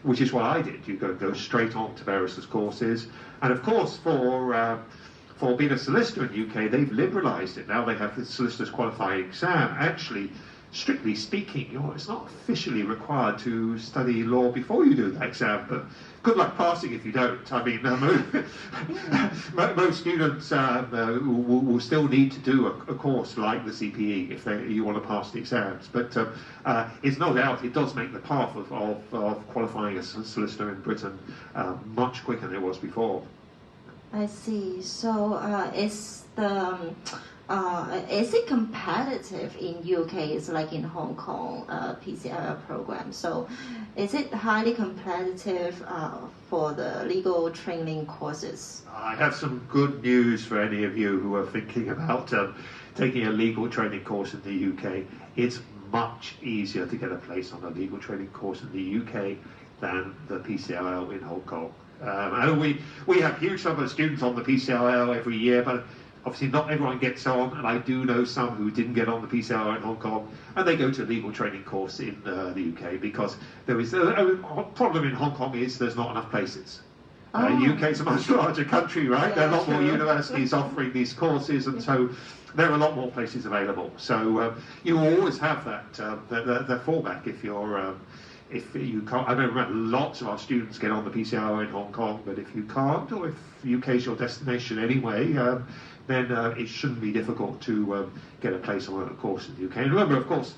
which is what I did. You go straight on to barristers courses, and of course for being a solicitor in the UK, they've liberalised it. Now they have the solicitor's qualifying exam. Actually, strictly speaking, it's not officially required to study law before you do that exam, but good luck passing if you don't. I mean, most students will still need to do a course like the CPE if you want to pass the exams. But it's no doubt it does make the path of qualifying as a solicitor in Britain much quicker than it was before. I see. So is it competitive in UK? It's like in Hong Kong PCLL program. So is it highly competitive for the legal training courses? I have some good news for any of you who are thinking about taking a legal training course in the UK. It's much easier to get a place on a legal training course in the UK than the PCLL in Hong Kong. I know we have huge number of students on the PCLL every year, but obviously not everyone gets on, and I do know some who didn't get on the PCLL in Hong Kong, and they go to a legal training course in the UK because there is a problem in Hong Kong is there's not enough places. UK is a much larger country, right? There are a lot more universities offering these courses, and so there are a lot more places available. So you always have that the fallback if you're if you can't. I remember lots of our students get on the PCLL in Hong Kong, but if you can't, or if UK is your destination anyway, then it shouldn't be difficult to get a place on a course in the UK. And remember, of course,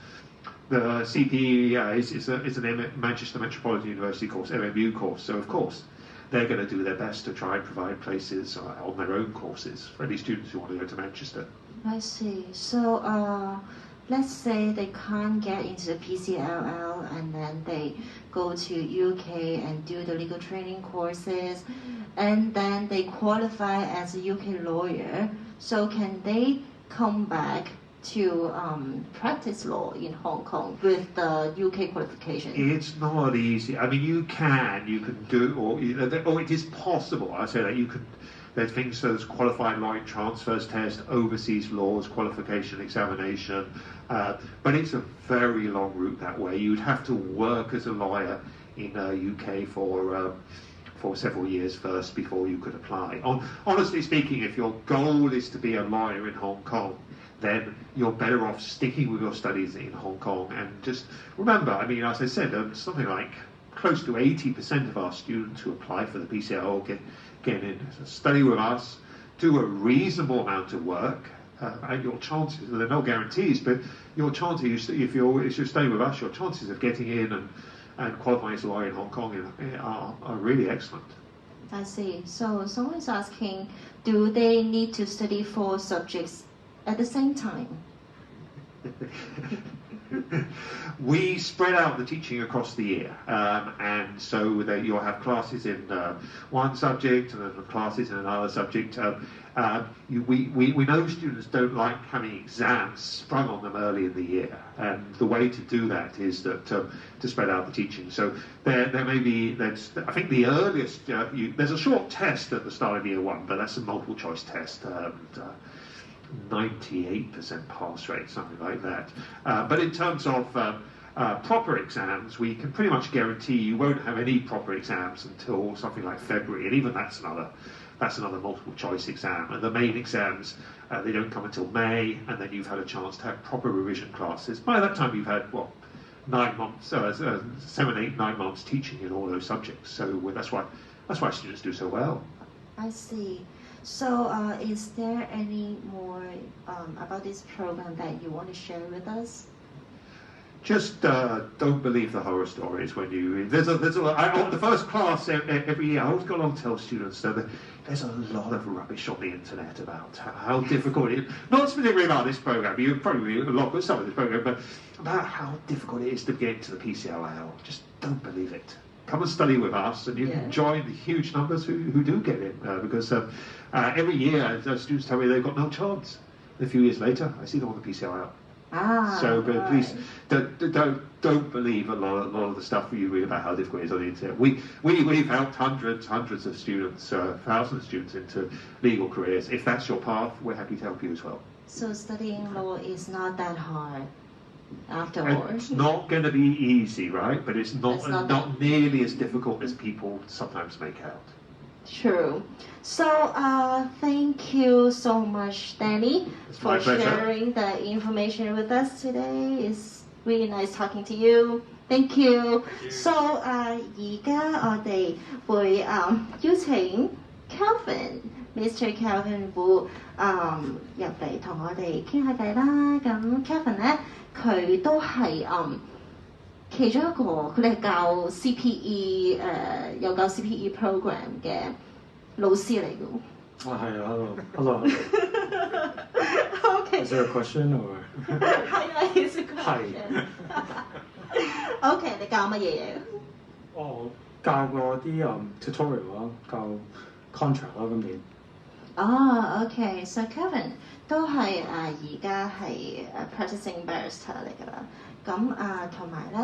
the CPE is an Manchester Metropolitan University course, MMU course, so of course they're going to do their best to try and provide places on their own courses for any students who want to go to Manchester. I see. So let's say they can't get into the PCLL and then they go to UK and do the legal training courses and then they qualify as a UK lawyer. So can they come back to practice law in Hong Kong with the UK qualification? It's not easy. I mean, you can do, or it is possible. I say that you can. There's things such as qualified lawyer transfers test, overseas laws qualification examination, but it's a very long route that way. You'd have to work as a lawyer in UK for several years first before you could apply. Honestly speaking, if your goal is to be a lawyer in Hong Kong, then you're better off sticking with your studies in Hong Kong. And just remember, I mean, as I said, something like close to 80% of our students who apply for the PCLL get in, study with us, do a reasonable amount of work, and your chances, there are no guarantees, but your chances, if you study with us, your chances of getting in and qualifying as a lawyer in Hong Kong are really excellent. I see. So someone is asking, do they need to study 4 subjects at the same time? We spread out the teaching across the year, and so that you'll have classes in one subject and then classes in another subject. We know students don't like having exams sprung on them early in the year, and the way to do that is that to spread out the teaching. So there may be, I think the earliest, there's a short test at the start of year one, but that's a multiple choice test. 98% pass rate, something like that. But in terms of proper exams, we can pretty much guarantee you won't have any proper exams until something like February, and even that's another multiple choice exam. And the main exams, they don't come until May, and then you've had a chance to have proper revision classes. By that time, you've had 9 months, 7, 8, 9 months teaching in all those subjects. So that's why students do so well. I see. So is there any more about this program that you want to share with us? Just don't believe the horror stories when you. The first class every year, I always go along and tell students that there's a lot of rubbish on the internet about how difficult it is. Not specifically about this program, you probably a lot with some of this program, but about how difficult it is to get into the PCLL. Just don't believe it. Come and study with us, and you can join the huge numbers who do get in, because every year students tell me they've got no chance. A few years later, I see them on the PCLL. So, but please don't believe a lot of the stuff you read about how difficult it is on the internet. We've helped hundreds of students, thousands of students into legal careers. If that's your path, we're happy to help you as well. So studying law is not that hard. After all, it's not going to be easy, right? But it's not nearly as difficult as people sometimes make out. True. So thank you so much, Danny, for sharing the information with us today. It's really nice talking to you. Thank you. So 而家我哋會邀請 Mr. Kelvin 會入嚟同我哋傾下偈啦。咁 Kelvin 咧，佢都係其中一個，佢哋係教 CPE 有教 CPE program 嘅老師嚟嘅。係啊 ，hello。Okay. Is there a question or？ 係 is a question。OK， 你教乜嘢嘢？我教過啲tutorial 啦，教 contract 啦，今年。OK， so Kevin 都係而家係practicing barrister 嚟㗎啦。咁同埋咧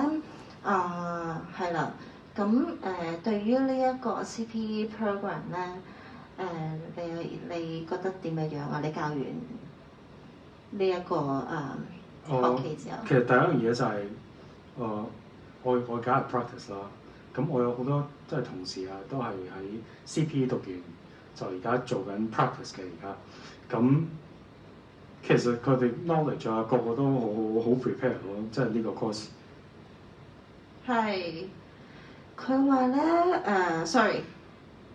係啦。咁對於呢一個 CPE program 咧，你覺得點樣啊？你教完呢一個學期之後，其實第一樣嘢就係我而家係 practice 啦。咁我有好多即係同事都係喺 CPE 讀完。就而家做緊 practice 嘅而家，咁其實佢哋 knowledge 個個都好 prepare 咯，即係呢個 course。係，佢話咧sorry，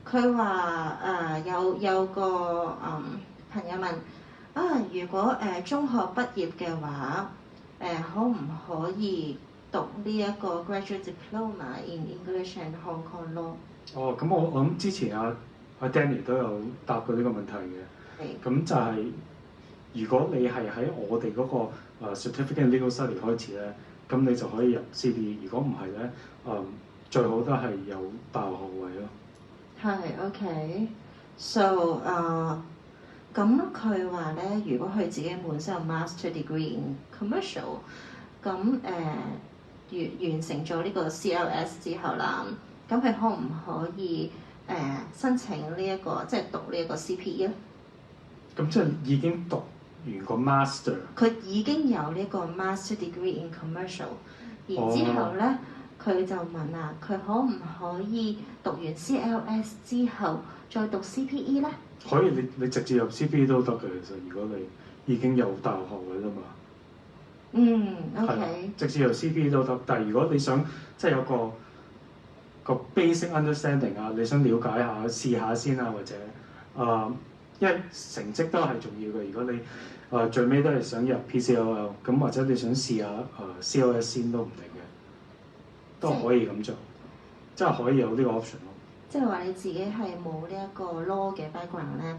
佢話有個朋友問如果中學畢業嘅話，可唔可以讀呢一個 graduate diploma in English and Hong Kong law？ 咁我諗之前Danny 都有答過呢個問題嘅，咁就係如果你係喺我哋嗰個certificate legal study 開始咧，咁你就可以入 CPE。如果唔係咧，最好都係有大學學位咯。係 OK，so 咁佢話咧，如果佢自己本身有 master degree in commercial， 咁完成咗呢個 CLS 之後啦，咁佢可唔可以申請呢一個即係讀呢一個 CPE 咧？咁即係已經讀完個 master。佢已經有呢個 master degree in commercial， 然之後咧，佢就問佢可唔可以讀完 CLS 之後再讀 CPE 咧？可以，你直接入 CPE 都得嘅。其實如果你已經有大學學位啦嘛。OK。直接入 CPE 都得，但係如果你想即係有個 basic understanding 你想了解下試下先或者因為成績都係重要嘅。如果你最尾都係想入 PCLL， 咁或者你想試下CLS 先都唔定嘅，都可以咁做，即係可以有呢個 option 咯。即係話你自己係冇呢一個 law 嘅 background 咧，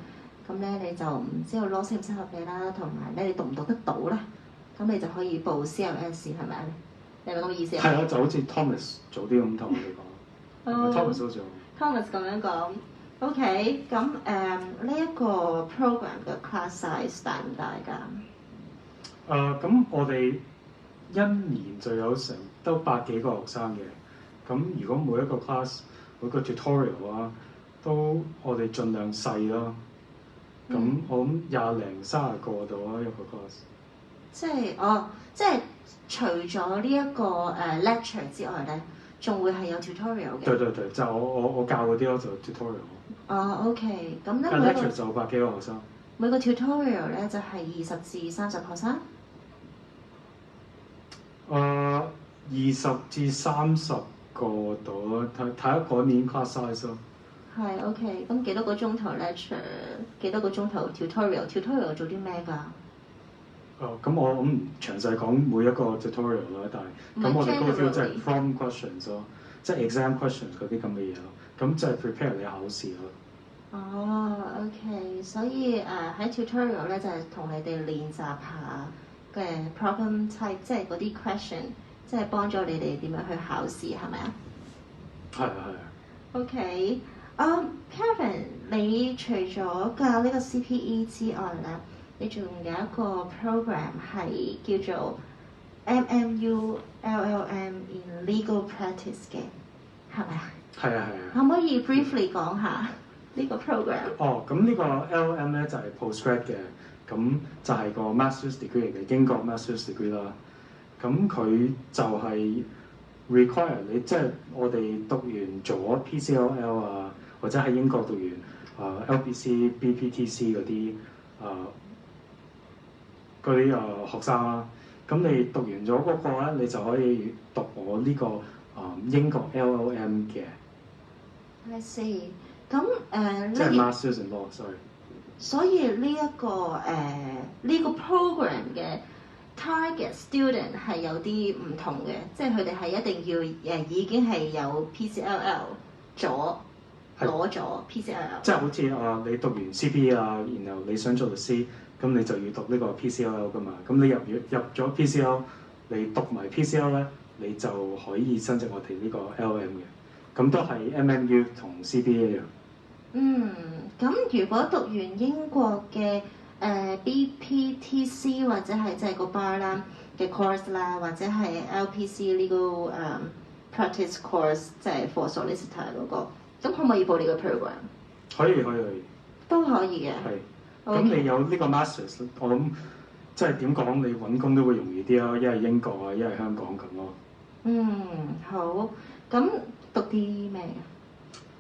咁咧你就唔知道 law 適唔適合你啦，同埋咧你讀唔讀得到咧？咁你就可以報 CLS 係咪啊？你係咪咁嘅意思啊？係啊，就好似 Thomas 早啲咁同我哋講，Thomas 好似 Thomas 咁樣講。OK， 咁呢一個 program 嘅 class size 大唔大㗎？咁我哋一年就有成都100幾個學生嘅，咁如果每一個 class 每個 tutorial 啊，都我哋盡量細咯。咁我諗20零30個度啊一個 class。即係除咗呢一個lecture 之外咧，仲會係有 tutorial 嘅。對，就我教嗰啲咯，就 tutorial。OK， 咁咧每個 lecture 就100幾個學生。每個 tutorial 咧就係20至30學生。20至30個度咯，睇嗰年 class size 咯。係 OK， 咁幾多個鐘頭 lecture？ 幾多個鐘頭 tutorial？tutorial 做啲咩㗎？咁我唔詳細講每一個 tutorial 啦，但係咁我哋 go through 即係 from questions 咯，即係 exam questions 嗰啲咁嘅嘢咯，咁即係 prepare 你考試咯。OK， 所以喺 tutorial 咧就係同你哋練習下嘅 problem type， 即係嗰啲 question， 即係幫咗你哋點樣去考試係咪啊？係。OK， Kevin， 你除咗教呢個 CPE 之外咧，你仲有一個 program 係叫做 Mmu-Llb in Legal Practice 嘅，係咪啊？係啊。可唔可以 briefly 講下呢個 program？咁呢個 LLM 咧就係 postgrad 嘅，咁就係個 master's degree 嚟嘅，英國 master's degree 啦。咁佢就係 require 你，即係我哋讀完咗 PCLL 啊，或者喺英國讀完LPC、BPTC 嗰啲學生啦，咁你讀完咗嗰個咧，你就可以讀我呢個英國 LLM 嘅。I see。咁即係 Masters in Law，sorry。所以呢個 program 嘅 target student 係有啲唔同嘅，即係佢哋係一定要已經係有 PCLL 攞咗 PCLL。即係好似你讀完 CPE 啊，然後你想做律師。咁你就要讀呢個 PCLL 㗎嘛，咁你入咗 PCL， 你讀埋 PCL 咧，你就可以申請我哋呢個 LLM 嘅，咁都係 MMU 同 CBA 啊。咁如果讀完英國嘅BPTC 或者係即係個 bar 啦嘅 course 啦，或者係 LPC Legal Practice Course， 即係 for Solicitor 嗰個，咁可唔可以報呢個 program？ 可以。都可以嘅。係。咁你有呢個 masters， 我諗即係點講，你揾工都會容易啲咯，一係英國啊，一係香港咁咯。好。咁讀啲咩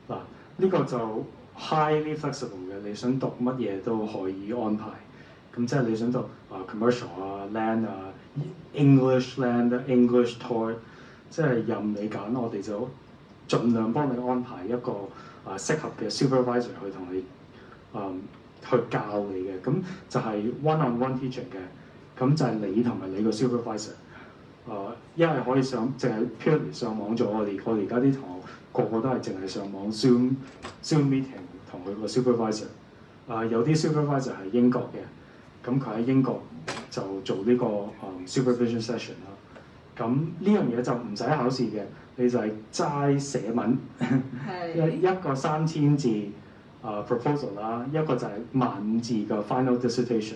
嘅？嗱，呢個就 highly flexible 嘅，你想讀乜嘢都可以安排。咁即係你想讀commercial 啊、land 啊、English land、English tort， 即係任你揀，我哋就盡量幫你安排一個適合嘅 supervisor 去同你去教你嘅，咁就係 one-on-one teaching 嘅，咁就係你同埋你個 supervisor， 一係可以淨係 purely 上網做，我哋而家啲同學個個都係淨係上網 Zoom meeting 同佢個 supervisor， 有啲 supervisor 係英國嘅，咁佢喺英國就做呢個supervision session 啦，咁呢樣嘢就唔使考試嘅，你就係齋寫文，一個3000字。proposal 啦，一個就係15000字嘅 final dissertation，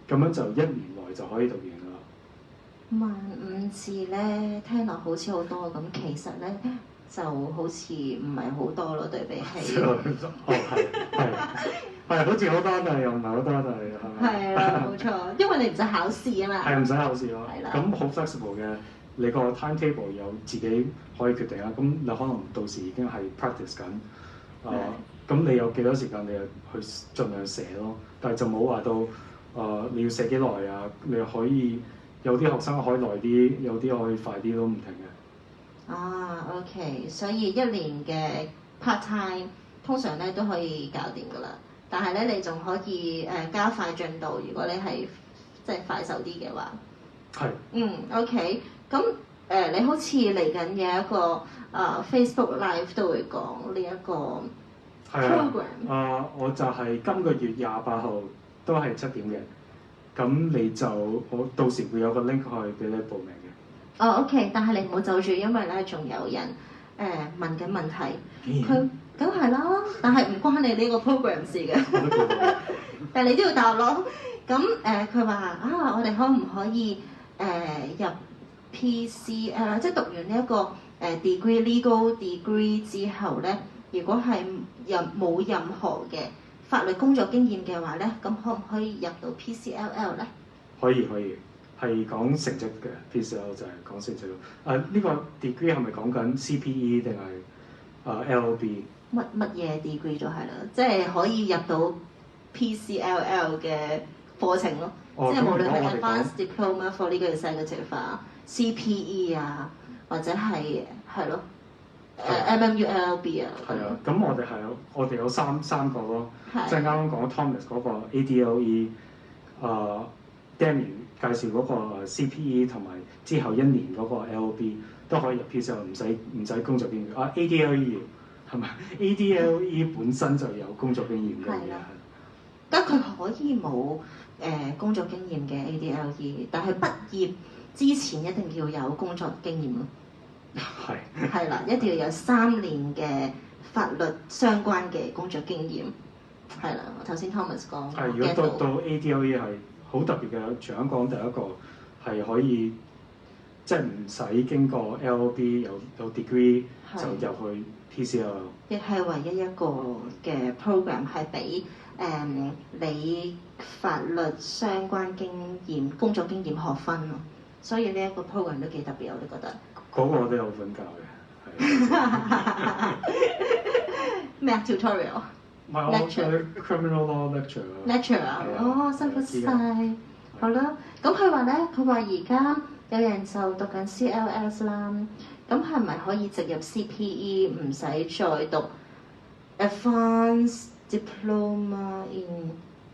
咁樣就1年內就可以讀完㗎啦。15000字咧，聽落好似好多咁，其實咧就好似唔係好多咯，對比起。係，好似好多，但係又唔係好多，但係係啦，冇錯，因為你唔使考試啊嘛。係唔使考試咯。係啦。咁好 flexible 嘅，你個 timetable 有自己可以決定啦。咁你可能到時已經係 practice 緊。咁你有幾多時間，你就去盡量寫咯。但係就冇話到你要寫幾耐啊？你可以有啲學生可以耐啲，有啲可以快啲都唔停嘅。OK， 所以1年嘅 part time 通常咧都可以搞掂㗎啦。但係咧，你仲可以加快進度，如果你係即係快手啲嘅話。係。OK， 咁你好似嚟緊有一個Facebook Live 都會講呢一個。program 我就係今個月28號都係7點嘅，咁你就我到時會有個 link 可以俾你報名嘅。哦 ，OK， 但係你唔好走住，因為咧仲有人問緊問題，佢梗係啦，但係唔關你呢個 program 事嘅，但係你都要答咯。咁佢話我哋可唔可以入 PCL， 即係讀完呢一個degree legal degree 之後咧，如果係冇任何嘅法律工作經驗嘅話咧，咁可唔可以入到 PCLL 咧？可以，係講成績嘅 PCL 就係講成績咯。呢個 degree 係咪講緊 CPE 定係LLB？乜嘢 degree 就係啦，即係可以入到 PCLL 嘅課程咯。即係無論係 Advanced Diploma for Legal Executive 啊、CPE 啊，或者係咯Mmu-Llb 啊。係啊，咁我哋有三個咯，即係啱啱講 Thomas 嗰個 ADLE， Danny 介紹嗰個 CPE 同埋之後1年嗰個 LLB 都可以入 PCL， 唔使工作經驗。ADLE 係咪 ADLE 本身就有工作經驗嘅嘢？咁佢可以冇工作經驗嘅 ADLE， 但係畢業之前一定要有工作經驗咯。係啦，一定要有3年嘅法律相關嘅工作經驗。係啦，頭先 Thomas 講。係，如果到 ADLE 係好特別嘅，全香港第一個係可以即係唔使經過 LLB 有 degree 就入去 PCL。亦係唯一一個嘅 program 係俾你法律相關經驗、工作經驗學分咯，所以呢一個 program 都幾特別，我哋覺得。嗰個我都有份教嘅。咩啊 ？tutorial？ 唔係我 criminal law lecture。lecture 啊，辛苦晒。好啦，咁佢話咧，佢話而家有人就讀緊 CLS 啦，咁係咪可以直入 CPE， 唔使再讀 Advanced Diploma in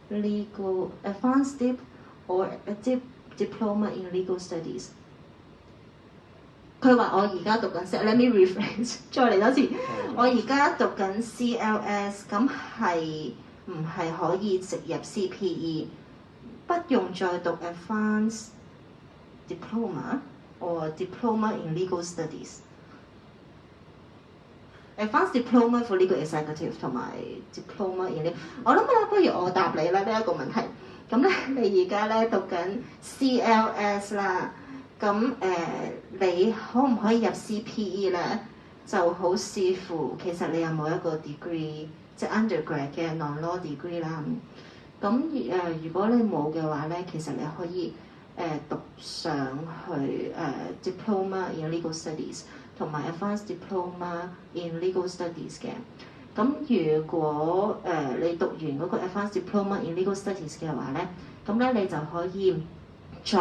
Legal Advanced Dip or Diploma in Legal Studies？ 佢話我而家讀緊 Let me rephrase， 再嚟多次，我而家讀緊 CLS， 咁係唔係可以直入 CPE？不用再讀 Advanced Diploma or Diploma in Legal Studies。Advanced Diploma for Legal Executive 同埋 Diploma in Legal， 我諗咧，不如我答你啦呢一個問題。咁咧，你而家咧讀緊 CLS 啦，咁你可唔可以入 CPE 咧？就好視乎其實你有冇一個 degree， 即係 undergrad 嘅 non-law degree 啦。咁如果你冇嘅話咧，其實你可以讀上去Diploma in Legal Studies 同埋 Advanced Diploma in Legal Studies 嘅。咁如果你讀完嗰個 Advanced Diploma in Legal Studies 嘅話咧，咁咧你就可以再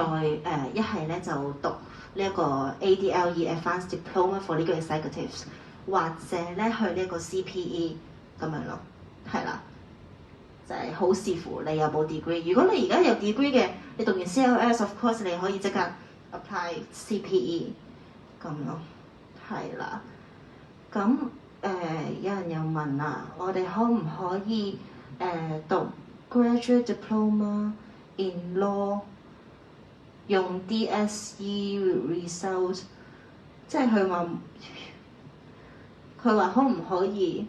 一係咧就讀呢一個 ADLE Advanced Diploma for Legal Executives， 或者咧去呢一個 CPE 咁樣咯，係啦。就係好視乎你有冇 degree。如果你而家有 degree 嘅，你讀完 CLS，of course 你可以即刻 apply CPE 咁咯，係啦。咁有人又問啦，我哋可唔可以讀 graduate diploma in law 用 DSE result？ 即係佢話可唔可以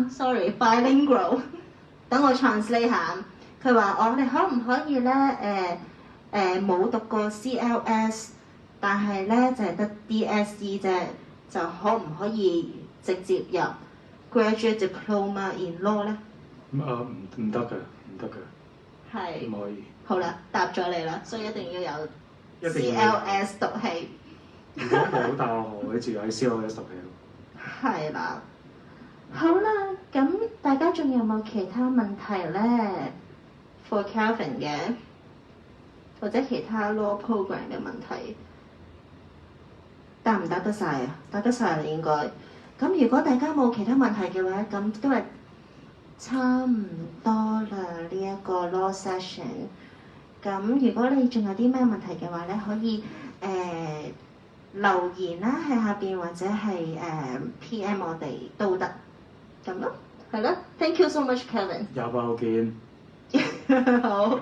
sorry bilingual。等我 translate 下，佢話我哋可唔可以咧冇讀過 CLS， 但係咧就係得 DSE 啫，就可唔可以直接入 graduate diploma in law 咧？唔得嘅，係唔可以。好啦，答咗你啦，所以一定要有 CLS 讀起。如果冇大學你就喺 CLS 讀起。係啦。好啦，咁大家仲有冇其他問題咧 ？For Calvin 嘅，或者其他 law program 嘅問題，答唔答得晒啊？答得晒啦應該。咁如果大家冇其他問題嘅話，咁都係差唔多啦呢一個 law session。咁如果你仲有啲咩問題嘅話咧，可以留言啦喺下邊，或者係PM 我哋都得。咁咯，係咯 ，Thank you so much, Kevin。有報見。好。